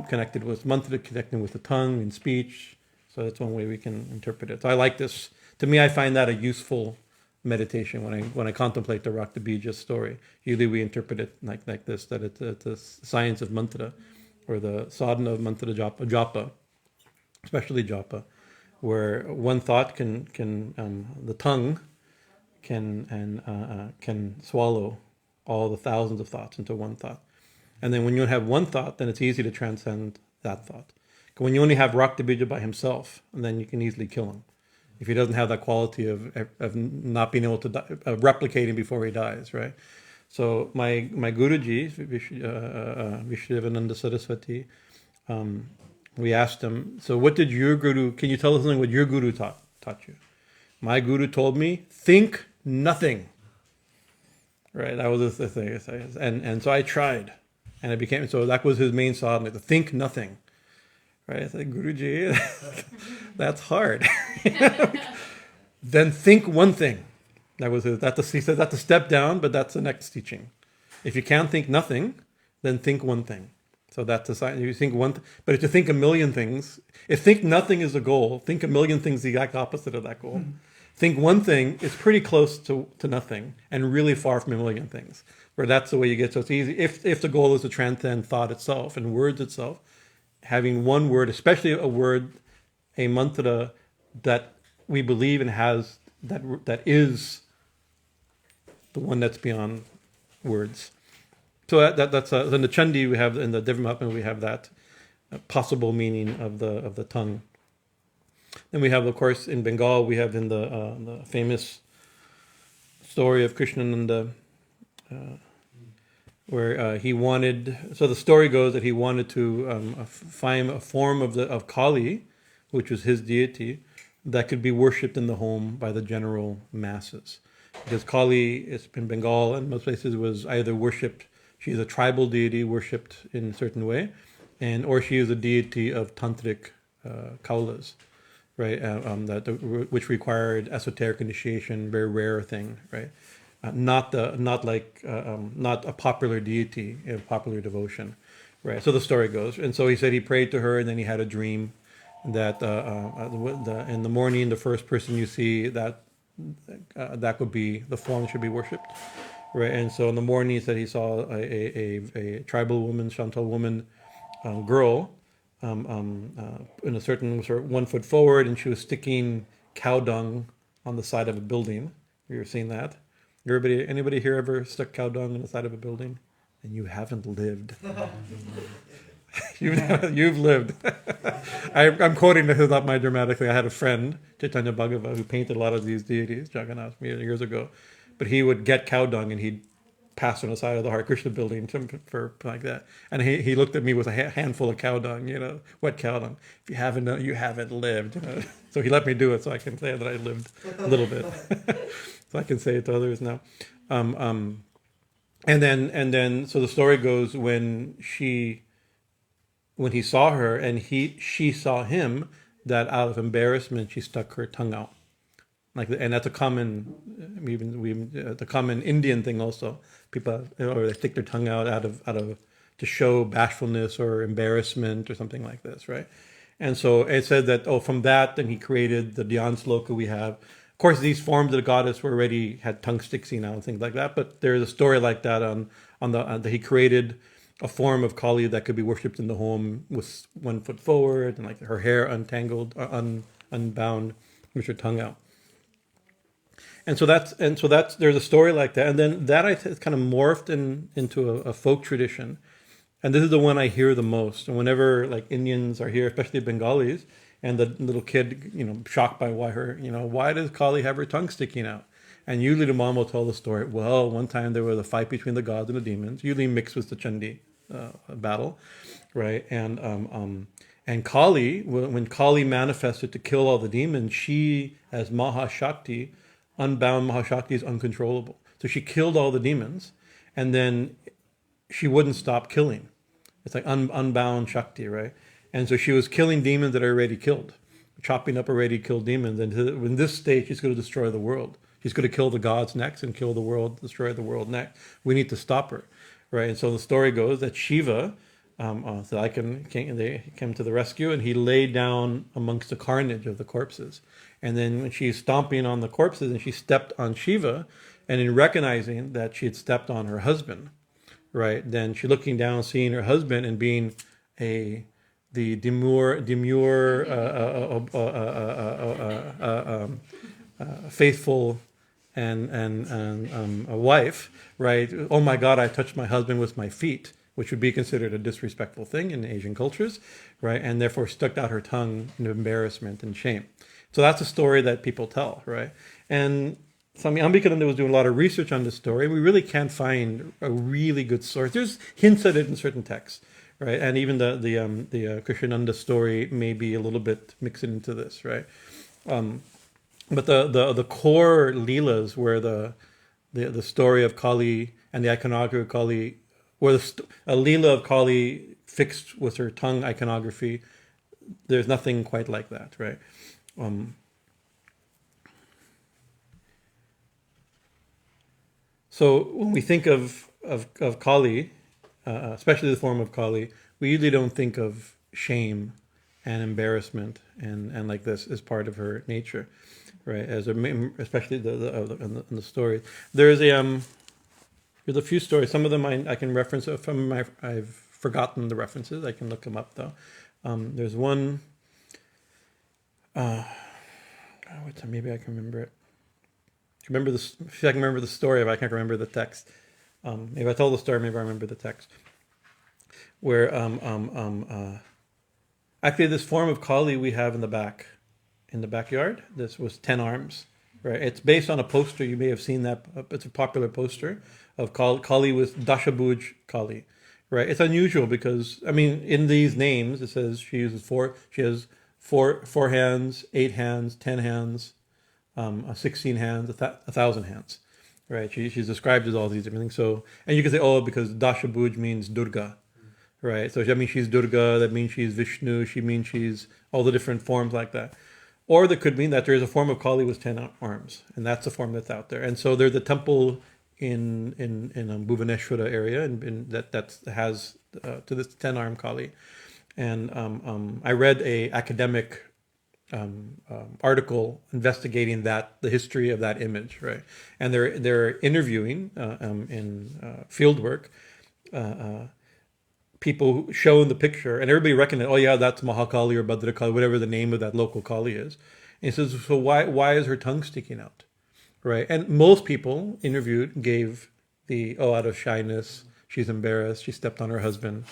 connected with mantra, connecting with the tongue and speech. So that's one way we can interpret it. So I like this. To me, I find that a useful meditation when I contemplate the Raktabija story. Usually we interpret it like this, that it's the science of mantra, or the sadhana of mantra japa, especially japa, where one thought can the tongue can swallow all the thousands of thoughts into one thought. And then when you have one thought, then it's easy to transcend that thought. When you only have Raktabija by himself, then you can easily kill him, if he doesn't have that quality of not being able to replicating before he dies, right? So my Guruji, Vishyadevananda Saraswati, we asked him, so what did your Guru, can you tell us something what your Guru taught you? My Guru told me, think nothing. Right, that was the thing. And so I tried, and it became, so that was his main sadhana, to think nothing. Right, I said, Guruji, that's hard. Then think one thing. He said that's a step down, but that's the next teaching. If you can't think nothing, then think one thing. So that's the sign. You think but if you think a million things, if think nothing is the goal, think a million things the exact opposite of that goal. Think one thing is pretty close to nothing and really far from a million things. Where that's the way you get. So it's easy. If the goal is to transcend thought itself and words itself, having one word, especially a word, a mantra that we believe and has that is the one that's beyond words. So that's in the Chandi we have, in the Devamahatma we have that possible meaning of the tongue. Then we have, of course, in Bengal we have in the famous story of Krishnananda, where he wanted. So the story goes that he wanted to find a form of Kālī, which was his deity, that could be worshipped in the home by the general masses. Because Kālī is in Bengal and most places was either worshipped. She's a tribal deity worshipped in a certain way, or she is a deity of tantric kaulas, right? Which required esoteric initiation, very rare thing, right? Not a popular deity in popular devotion, right? So the story goes, and so he said he prayed to her, and then he had a dream that in the morning, the first person you see that could be the form should be worshipped, right? And so in the morning, he said he saw a tribal woman, Shantal woman, girl, in a certain 1 foot forward, and she was sticking cow dung on the side of a building. You ever seen that? Anybody here ever stuck cow dung on the side of a building? And you haven't lived. You've lived. I'm quoting this not my dramatically. I had a friend, Chaitanya Bhagava, who painted a lot of these deities, Jagannath, years ago. But he would get cow dung and he'd pass on the side of the Hare Krishna building for like that. And he looked at me with a handful of cow dung, wet cow dung. If you haven't, you haven't lived. So he let me do it so I can say that I lived a little bit. So I can say it to others now. And then so the story goes when he saw her and she saw him, that out of embarrassment she stuck her tongue out, and that's a common, the common Indian thing also. People, or they stick their tongue out to show bashfulness or embarrassment or something like this, right? And so it said that from that then he created the Dhyan sloka we have. Of course, these forms of the goddess were already had tongue sticking out and things like that, but there's a story like that that he created a form of Kālī that could be worshipped in the home with 1 foot forward and like her hair untangled, unbound, with her tongue out. And so that's there's a story like that, and then that it's kind of morphed into a folk tradition, and this is the one I hear the most. And whenever like Indians are here, especially Bengalis, and the little kid, shocked by why does Kālī have her tongue sticking out? And usually the mom will tell the story. Well, one time there was a fight between the gods and the demons, usually mixed with the Chandi battle, right? And Kālī, when Kālī manifested to kill all the demons, she, as Mahashakti, unbound Mahashakti, is uncontrollable. So she killed all the demons, and then she wouldn't stop killing. It's like unbound Shakti, right? And so she was killing demons that are already killed, chopping up already killed demons. And in this state, she's going to destroy the world. She's going to kill the gods next and kill the world, destroy the world next. We need to stop her, right? And so the story goes that Shiva, they came to the rescue, and he lay down amongst the carnage of the corpses. And then when she's stomping on the corpses, and she stepped on Shiva, and in recognizing that she had stepped on her husband, right? Then she looking down, seeing her husband, and being the demure, faithful and a wife, right? Oh my God, I touched my husband with my feet, which would be considered a disrespectful thing in Asian cultures, right? And therefore stuck out her tongue in embarrassment and shame. So that's a story that people tell, right? And Swami Bhajanananda was doing a lot of research on this story. We really can't find a really good source. There's hints at it in certain texts, right? And even the Krishnananda story may be a little bit mixed into this, right? But the core leelas, where the story of Kālī and the iconography of Kālī, where a leela of Kālī fixed with her tongue iconography, there's nothing quite like that, right? So when we think of Kālī, especially the form of Kālī, we usually don't think of shame and embarrassment and like this as part of her nature, right? Especially in the stories. There's a few stories. Some of them I can reference. I've forgotten the references. I can look them up though. There's one. Maybe I can remember it. Remember this? If I can remember the story, if I can't remember the text. Maybe I told the story. Maybe I remember the text. Where actually this form of Kālī we have in the backyard. This was 10 arms, right? It's based on a poster. You may have seen that. It's a popular poster of Kālī with Dashabhuj Kālī, right? It's unusual because, I mean, in these names, it says she has four hands, 8 hands, 10 hands, 16 hands, 1,000 hands, right? She's described as all these different things. So, and you can say, oh, because Dashabhuj means Durga, right? So that means she's Durga, that means she's Vishnu, she means she's all the different forms like that. Or that could mean that there is a form of Kālī with 10 arms, and that's the form that's out there. And so there's a temple in Bhuvaneshwara area, and that has to this 10-arm Kālī. And I read a academic article investigating the history of that image, right? And they're interviewing in field work people shown the picture, and everybody recognized, oh yeah, that's Mahakali or Bhadrakali, whatever the name of that local Kali is. And he says, so why is her tongue sticking out, right? And most people interviewed gave out of shyness, she's embarrassed, she stepped on her husband,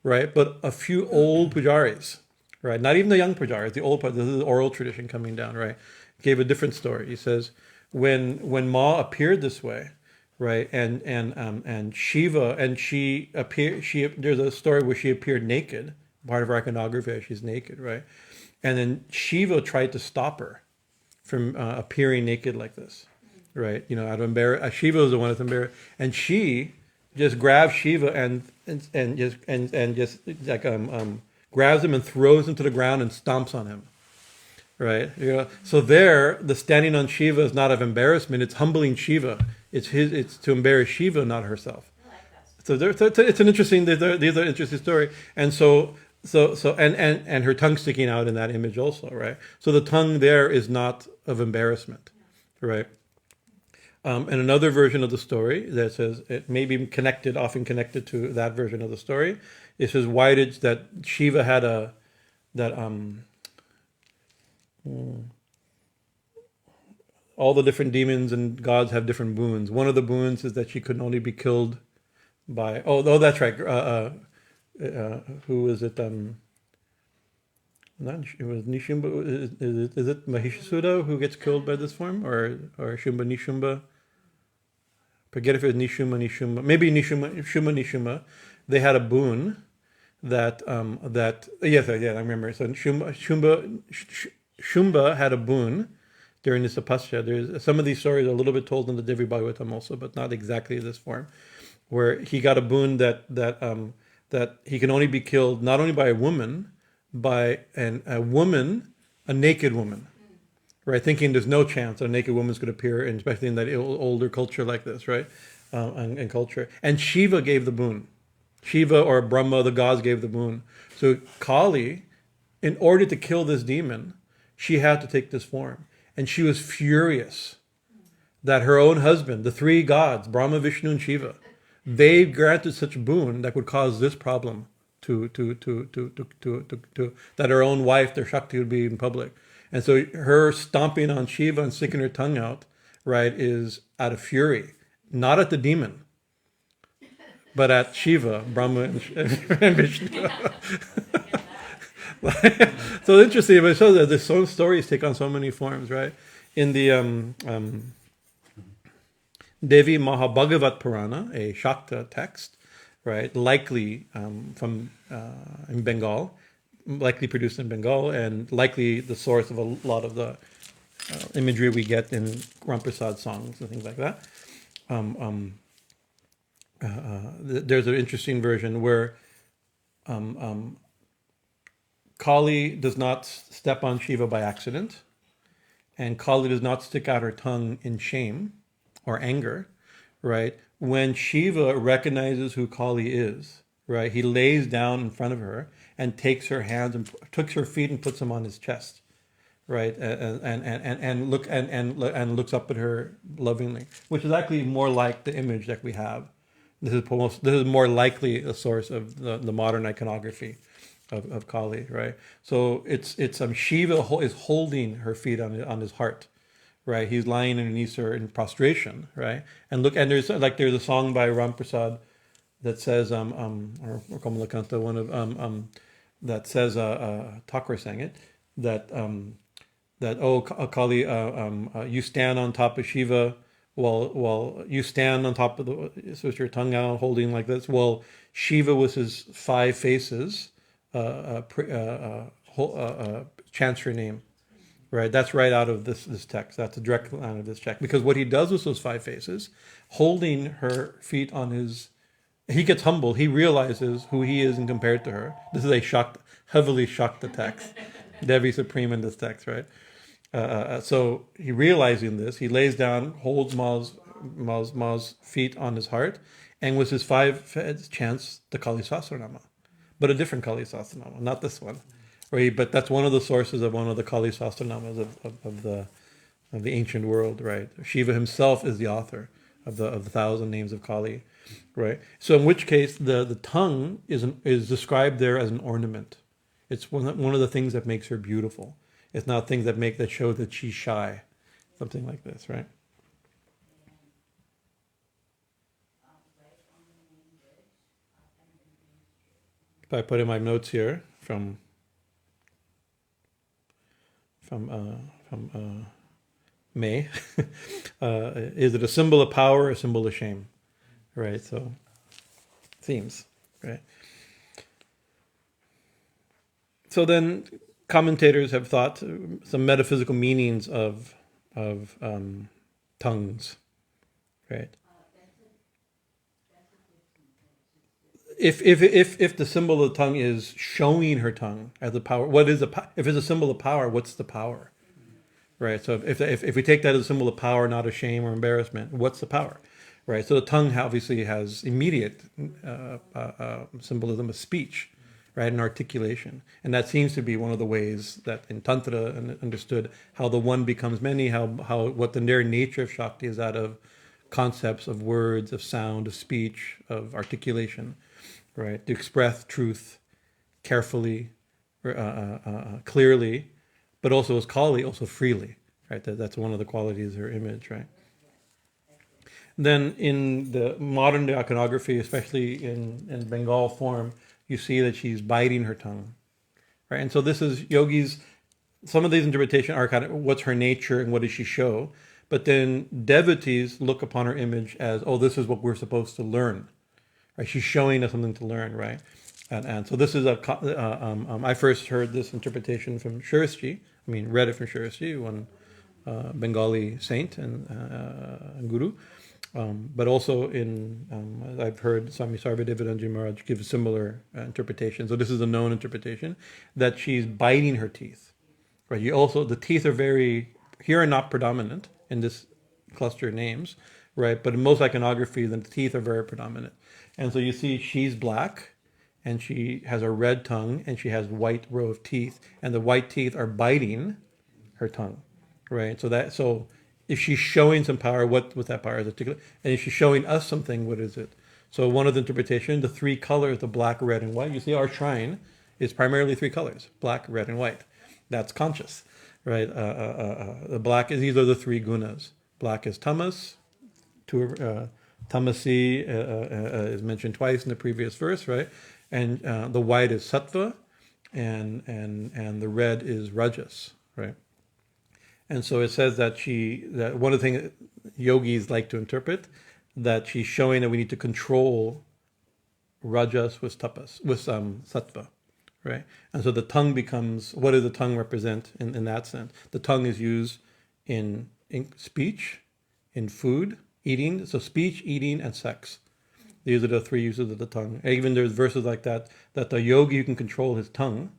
right? But a few old pujaris, right? Not even the young pujaris, the old, this is the oral tradition coming down, right? Gave a different story. He says, when Ma appeared this way, right, and Shiva, and there's a story where she appeared naked, part of her iconography, she's naked, right? And then Shiva tried to stop her from appearing naked like this, right? You know, out of embarrassment. Shiva was the one that's embarrassed, and she just grabs Shiva and just like grabs him and throws him to the ground and stomps on him, right? You know, so the standing on Shiva is not of embarrassment; it's humbling Shiva. It's to embarrass Shiva, not herself. I like that. So it's an interesting. These are interesting story, and and her tongue sticking out in that image also, right? So the tongue there is not of embarrassment, right? And another version of the story that says it may be often connected to that version of the story. It says that Shiva had all the different demons and gods have different boons. One of the boons is that she could only be killed by. Oh, that's right. Who is it? It was Nishumba. Is it Mahishasura who gets killed by this form, or Shumba Nishumba? Forget if it was Nishuma. Maybe Nishuma. They had a boon that yes, I remember. So Shumba had a boon during this tapasya. There's some of these stories are a little bit told in the Devi Bhagavatam also, but not exactly this form, where he got a boon that he can only be killed not only by a woman, by a naked woman, right? Thinking there's no chance that a naked woman's going to appear, and especially in that older culture like this, right? And culture. And Shiva gave the boon. Shiva or Brahma, the gods gave the boon. So Kālī, in order to kill this demon, she had to take this form. And she was furious that her own husband, the 3 gods, Brahma, Vishnu, and Shiva, they granted such boon that would cause this problem that her own wife, their Shakti, would be in public. And so her stomping on Shiva and sticking her tongue out, right, is out of fury, not at the demon, but at Shiva, Brahma, and Vishnu. So interesting, but it shows that the stories take on so many forms, right? In the Devi Mahabhagavat Purana, a Shakta text, right, likely from in Bengal, likely produced in Bengal, and likely the source of a lot of the imagery we get in Ramprasad songs and things like that. There's an interesting version where Kālī does not step on Shiva by accident, and Kālī does not stick out her tongue in shame or anger, right? When Shiva recognizes who Kālī is, right, he lays down in front of her and takes her hands and takes her feet and puts them on his chest, right, and looks up at her lovingly, which is actually more like the image that we have. This is more likely a source of the modern iconography of Kālī, right? So it's Shiva is holding her feet on his heart, right? He's lying underneath her in prostration, right? And there's a song by Ramprasad that says or Kamalakanta, one of that says Thakur sang it, that that Kālī, you stand on top of Shiva, while you stand on top of with your tongue out, holding like this. Well, Shiva with his 5 faces chants your name. Right, that's right out of this text. That's a direct line of this text. Because what he does with those 5 faces, holding her feet on his, he gets humble. He realizes who he is in compared to her. This is a heavily shocked text. Devi Supreme in this text, right? So he realizing this, he lays down, holds Ma's feet on his heart, and with his 5 chants the Kālī Sahasranāma, but a different Kālī Sahasranāma, not this one. Right, but that's one of the sources of one of the Kālī Sahasranāmas of the ancient world, right? Shiva himself is the author of the 1,000 names of Kālī, right? So in which case the tongue is described there as an ornament. It's one of the things that makes her beautiful. It's not things that show that she's shy, something like this, right? If I put in my notes here from May, is it a symbol of power or a symbol of shame? Right, so themes, right? So then commentators have thought some metaphysical meanings of tongues, right? If the symbol of the tongue is showing her tongue as a power, if it's a symbol of power, what's the power, right? So if we take that as a symbol of power, not of shame or embarrassment, what's the power, right? So the tongue obviously has immediate symbolism of speech, right, and articulation, and that seems to be one of the ways that in Tantra understood how the one becomes many, how what the very nature of Shakti is out of concepts of words, of sound, of speech, of articulation. Right, to express truth carefully, clearly, but also as Kālī, also freely. Right, that's one of the qualities of her image. Right. Then in the modern day iconography, especially in Bengal form, you see that she's biting her tongue. Right, and so this is yogis. Some of these interpretations are kind of what's her nature and what does she show, but then devotees look upon her image as, oh, this is what we're supposed to learn. Right, she's showing us something to learn, right? And so this is I first heard this interpretation from Sharasji. Read it from Sharasji, one Bengali saint and guru. But also I've heard Swami Sarvadeva Maharaj give a similar interpretation. So this is a known interpretation that she's biting her teeth. Right. The teeth are not predominant in this cluster of names, right? But in most iconography, the teeth are very predominant. And so you see she's black, and she has a red tongue, and she has white row of teeth, and the white teeth are biting her tongue, right? So if she's showing some power, what that power is articulate, and if she's showing us something, what is it? So one of the interpretations, the 3 colors, the black, red, and white. You see our shrine is primarily 3 colors: black, red, and white. That's conscious, right? The black these are the 3 gunas. Black is tamas, tamasi is mentioned twice in the previous verse, right? And the white is sattva, and the red is rajas, right? And so it says that one of the things yogis like to interpret, that she's showing that we need to control rajas with sattva, right? And so the tongue becomes, what does the tongue represent in that sense? The tongue is used in speech, in food, eating. So speech, eating, and sex. These are the 3 uses of the tongue. And even there's verses like that the yogi who can control his tongue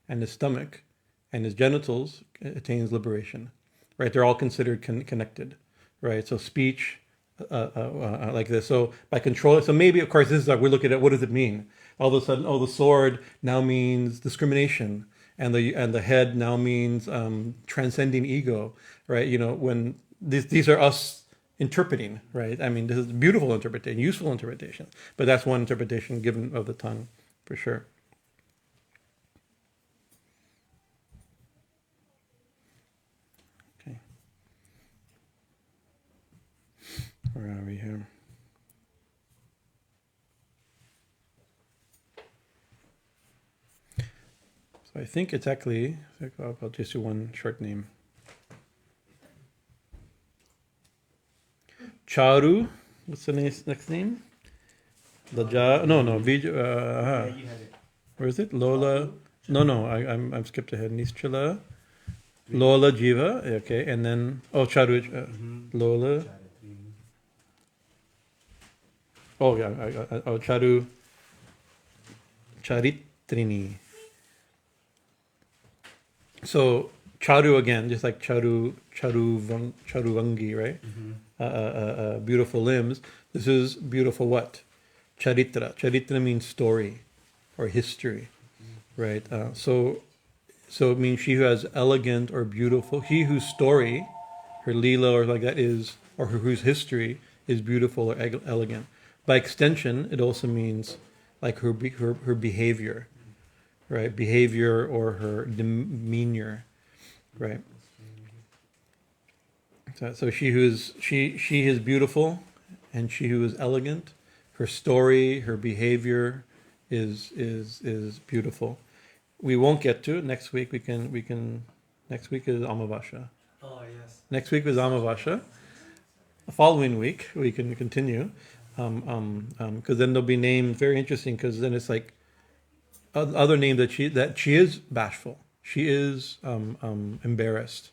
and his stomach and his genitals attains liberation, right? They're all considered connected, right? So speech, like this. So by controlling, so maybe, of course, this is like, we look at it, what does it mean? All of a sudden, the sword now means discrimination, and the head now means transcending ego, right? When these are us interpreting, right? This is beautiful interpretation, useful interpretation, but that's one interpretation given of the tongue, for sure. Okay. Where are we here? So I think it's actually, I'll just do one short name. Charu. What's the next name? Lajjā. No. Yeah, you had it. Where is it? Lola. No. I'm skipped ahead. Nischala. Lola-jihvā. Okay, and then charu. Lola. Oh yeah. Cāru-caritriṇī. So charu again, just like cāruṅgī, right? Beautiful limbs. This is beautiful what? Charitra. Charitra means story or history, right? So it means she who has elegant or beautiful, he whose story, her lila or like that is, or whose history is beautiful or elegant. By extension, it also means like her behavior, right? Behavior or her demeanor, right? So she is beautiful, and she who is elegant. Her story, her behavior, is beautiful. We won't get to it next week. We can. Next week is Amavasya. Oh yes. Next week is Amavasya. The following week we can continue, because then there'll be names very interesting. Because then it's like other names that she is bashful. She is embarrassed,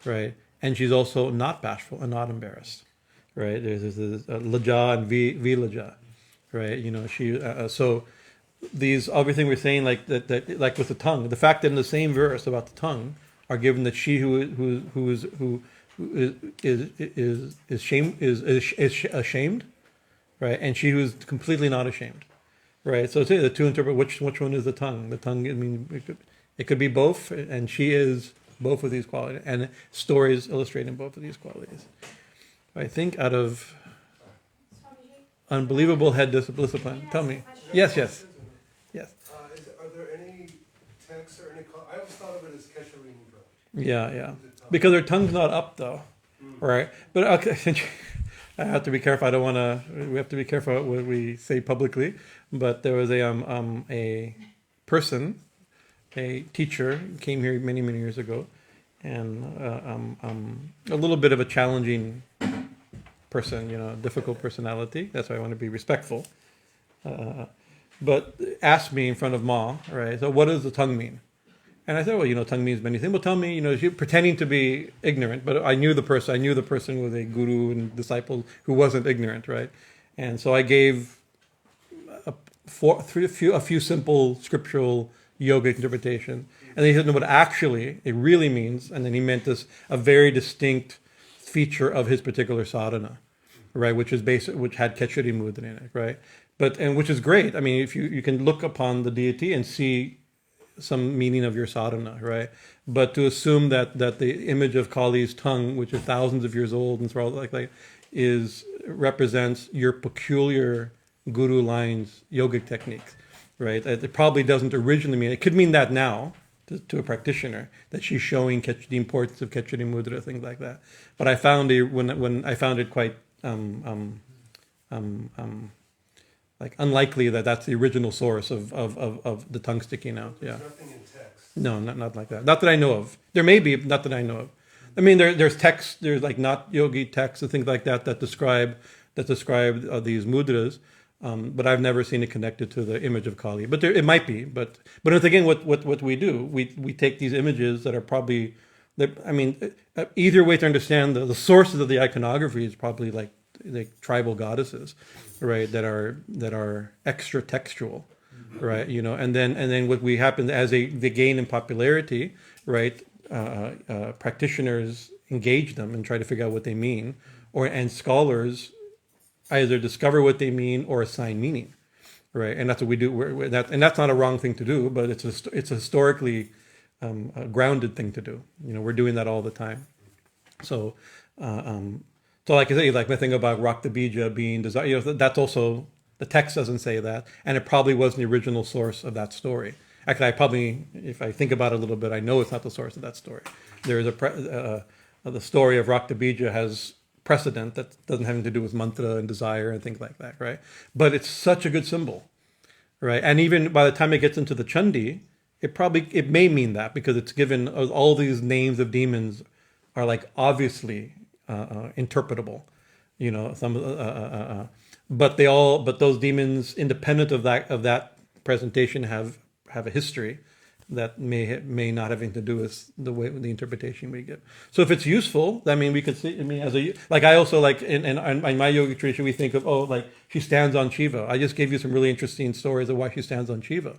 right? And she's also not bashful and not embarrassed, right? There's lajjā and vilajjā, right? So these everything we're saying like that like with the tongue, the fact that in the same verse about the tongue are given that she who is ashamed, right? And she who is completely not ashamed, right? So it's the two interpret which one is the tongue. The tongue, I mean, it could be both, and she is both of these qualities, and stories illustrating both of these qualities. I think out of unbelievable head discipline. Tell me. Yes. Are there any texts or any? I always thought of it as kesharini. Yeah. Because her tongue's not up though, right? But okay, I have to be careful. I don't want to. We have to be careful what we say publicly. But there was a person. A teacher came here many years ago, and a little bit of a challenging person, difficult personality. That's why I want to be respectful. But asked me in front of Ma, right? So what does the tongue mean? And I said, well, tongue means many things. Well, tell me, she pretending to be ignorant, but I knew the person. I knew the person was a guru and disciple who wasn't ignorant, right? And so I gave a few simple scriptural yogic interpretation, and then he said, no, what actually it really means, and then he meant this a very distinct feature of his particular sadhana, right, which is which had Kechari mudra in it, right, and which is great. I mean, if you can look upon the deity and see some meaning of your sadhana, right, but to assume that the image of Kālī's tongue, which is thousands of years old and so on, like represents your peculiar guru lines yogic techniques. Right, it probably doesn't originally mean. It could mean that now to a practitioner that she's showing the importance of Kechari mudra, things like that. But I found when I found it quite like unlikely that's the original source of the tongue sticking out. Yeah. There's nothing in text. No, not like that. Not that I know of. There may be, not that I know of. I mean, there's texts. There's like not yogi texts and things like that describe these mudras. But I've never seen it connected to the image of Kālī. But it might be. But again, what we do, we take these images that are probably, either way to understand the sources of the iconography is probably like tribal goddesses, right? That are extra textual, right? And then what we happen as they gain in popularity, right? Practitioners engage them and try to figure out what they mean, and scholars either discover what they mean or assign meaning, right? And that's what we do. And that's not a wrong thing to do, but it's a historically grounded thing to do. We're doing that all the time. So like I say, like my thing about Rakta Bija being desired, that's also, the text doesn't say that, and it probably wasn't the original source of that story. Actually, I probably, if I think about it a little bit, I know it's not the source of that story. There is the story of Rakta Bija has precedent that doesn't have anything to do with mantra and desire and things like that, right? But it's such a good symbol, right? And even by the time it gets into the Chandi, it may mean that, because it's given all these names of demons are like obviously interpretable, But those demons, independent of that presentation, have a history that may not have anything to do with the interpretation we give. So if it's useful, I mean, we could see. I mean, I also like in my yogic tradition, we think of like she stands on Shiva. I just gave you some really interesting stories of why she stands on Shiva.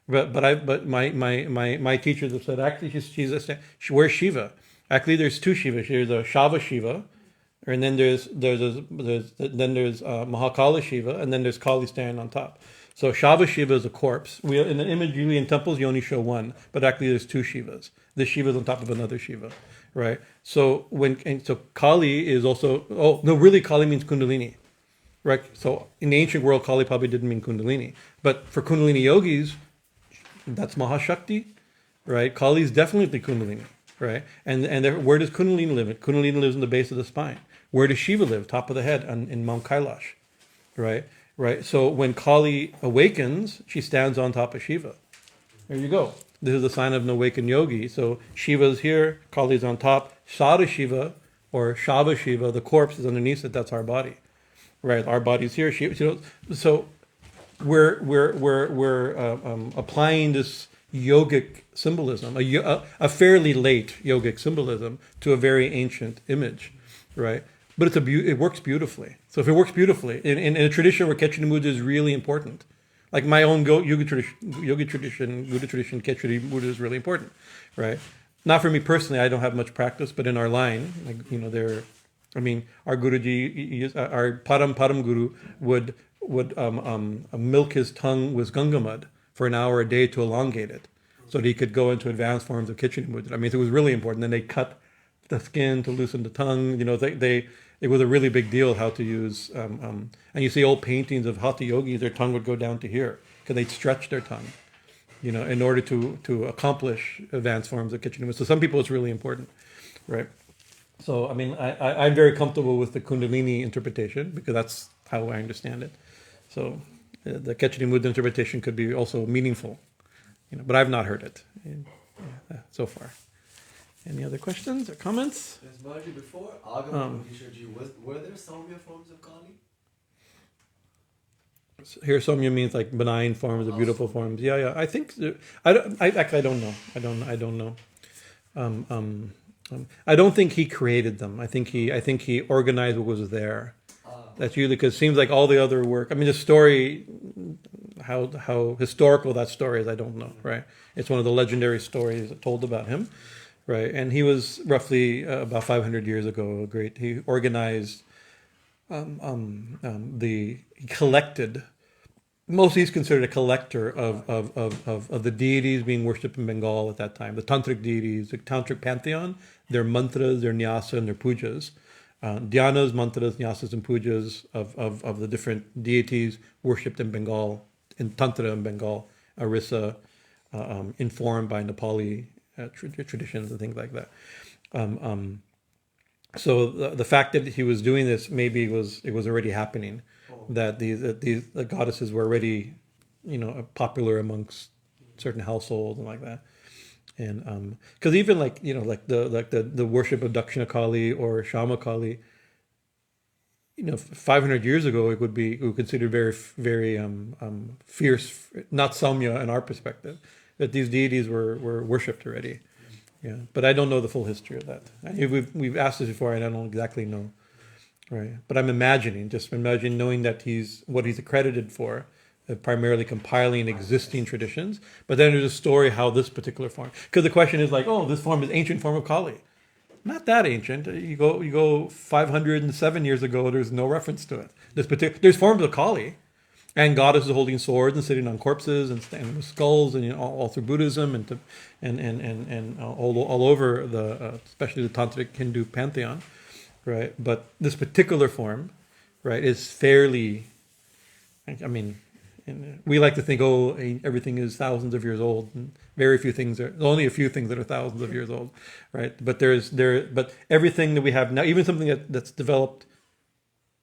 But my teachers have said actually where's Shiva? Actually, there's two Shivas. There's a Shava Shiva, and then there's Mahakala Shiva, and then there's Kālī standing on top. So Shava Shiva is a corpse. In the image usually in temples you only show one, but actually there's two Shivas. This Shiva is on top of another Shiva, right? So Kālī is also really Kālī means Kundalini, right? So in the ancient world Kālī probably didn't mean Kundalini, but for Kundalini yogis, that's Mahashakti, right? Kālī is definitely Kundalini, right? And where does Kundalini live? Kundalini lives in the base of the spine. Where does Shiva live? Top of the head in Mount Kailash, right? Right. So when Kālī awakens, she stands on top of Shiva. There you go. This is the sign of an awakened yogi. So Shiva's here, Kālī's on top. Sada Shiva or Shava Shiva, the corpse is underneath it. That's our body, right? Our body's here. So we're applying this yogic symbolism, a fairly late yogic symbolism, to a very ancient image, right? But it works beautifully. So if it works beautifully in a tradition where Khetri Mudra is really important, like my own yoga tradition, Buddha tradition, Khetri Mudra is really important, right? Not for me personally. I don't have much practice, but in our line, our Guruji, our Param Guru would milk his tongue with Ganga mud for an hour a day to elongate it, so that he could go into advanced forms of Khetri Mudra. I mean, it was really important. Then they cut the skin to loosen the tongue. It was a really big deal how to use, and you see old paintings of Hatha yogis, their tongue would go down to here because they'd stretch their tongue, in order to accomplish advanced forms of Khetri Mudra. So some people it's really important, right? So I mean, I'm very comfortable with the Kundalini interpretation because that's how I understand it. So the Khetri Mudra interpretation could be also meaningful, but I've not heard it so far. Any other questions or comments? Yes, Bhaji, before Agama Vishaji, were there Saumya forms of Kālī? Here, Saumya means like benign forms or beautiful forms. Yeah. I think I don't know. I don't think he created them. I think he organized what was there. That's usually because it seems like all the other work. I mean, the story, how historical that story is, I don't know. Right? It's one of the legendary stories told about him. Right, and he was roughly about 500 years ago. He organized, he collected. Mostly, he's considered a collector of the deities being worshipped in Bengal at that time. The tantric deities, the tantric pantheon, their mantras, their nyasa, and their pujas. Dhyanas, mantras, nyasas, and pujas of the different deities worshipped in Bengal, in tantra in Bengal, Orissa, informed by Nepali traditions and things like that. So the fact that he was doing this, maybe it was already happening, that the goddesses were already, popular amongst certain households and like that. And because even the worship of Dakshina Kālī or Shama Kālī, 500 years ago it would be considered very very fierce, not Saumya in our perspective. That these deities were worshipped already, yeah. But I don't know the full history of that. We've asked this before, and I don't exactly know, right? But I'm imagining knowing that he's accredited for, primarily compiling existing traditions. But then there's a story how this particular form, because the question is like, this form is ancient form of Kālī. Not that ancient. You go 507 years ago. There's no reference to it. There's forms of Kālī. And goddesses holding swords and sitting on corpses and standing with skulls, and all through Buddhism and all over especially the tantric Hindu pantheon, right? But this particular form, right, is fairly. I mean, we like to think, everything is thousands of years old, and only a few things that are thousands of years old, right? But but everything that we have now, even something that's developed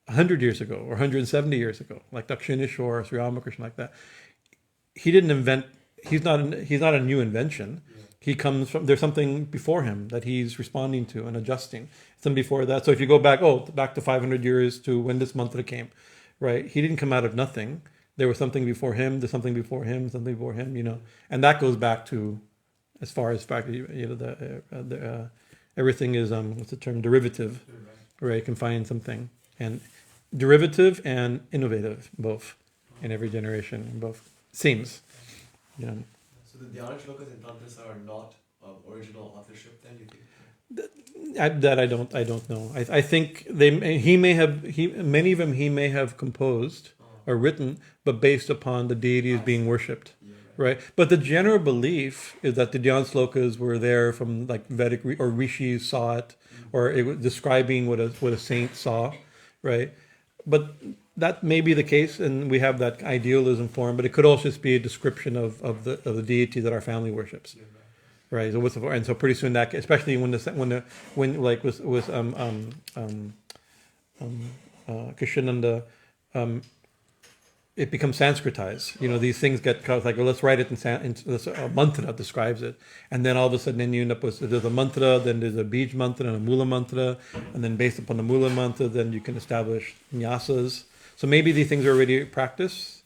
100 years ago or 170 years ago, like Dakshineshwar or Sri Ramakrishna, like that. He didn't invent. He's not a new invention. he comes from, there's something before him that he's responding to and adjusting. Something before that. So if you go back to 500 years to when this mantra came, right? He didn't come out of nothing. There was something before him, there's something before him, something before him, and that goes back to, as far as everything is, what's the term, derivative, right? You can find something, and derivative and innovative, both, in every generation, both, seems, So the dhyana shlokas and tantras are not of original authorship then, you think? That I don't know. I think many of them he may have composed or written, but based upon the deities being worshipped, right? But the general belief is that the Dhyan slokas were there from like Vedic or rishis saw it, or it was describing what a saint saw, right? But that may be the case, and we have that idealism for him. But it could also just be a description of the deity that our family worships. Right. So so pretty soon that, especially when like with Krishnananda, it becomes Sanskritized. These things get like, well, let's write it in a mantra describes it, and then all of a sudden then you end up with, there's a mantra, then there's a bij mantra and a mula mantra, and then based upon the mula mantra, then you can establish nyasas. So maybe these things are already practiced,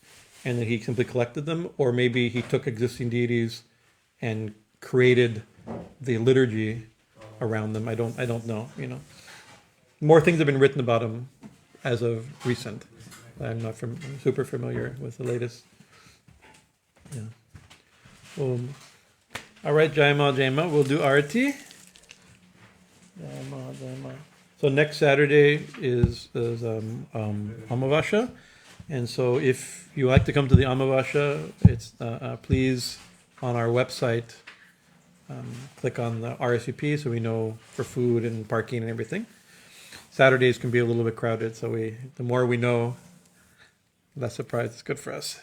and then he simply collected them, or maybe he took existing deities and created the liturgy around them. I don't know. More things have been written about him as of recent. I'm not super familiar with the latest. Yeah. All right, Jayama. We'll do Arati. Jayama. So next Saturday is Amavasya, and so if you like to come to the Amavasya, it's please on our website. Click on the RSVP so we know for food and parking and everything. Saturdays can be a little bit crowded, so the more we know, less surprise is good for us.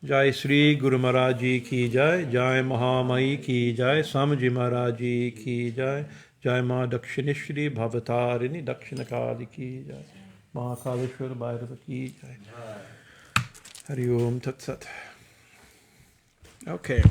Jai Sri Guru Maharaj Ji Ki Jai, Jai Mahamai Ki Jai, Swami Maharaj Ji Ki Jai, Jai Ma Dakshinishri Bhavatarini Dakshina Kālī Ki Jai, Mahakaleshwar Bhairava Ki Jai. Hari Om Tat Sat. Okay.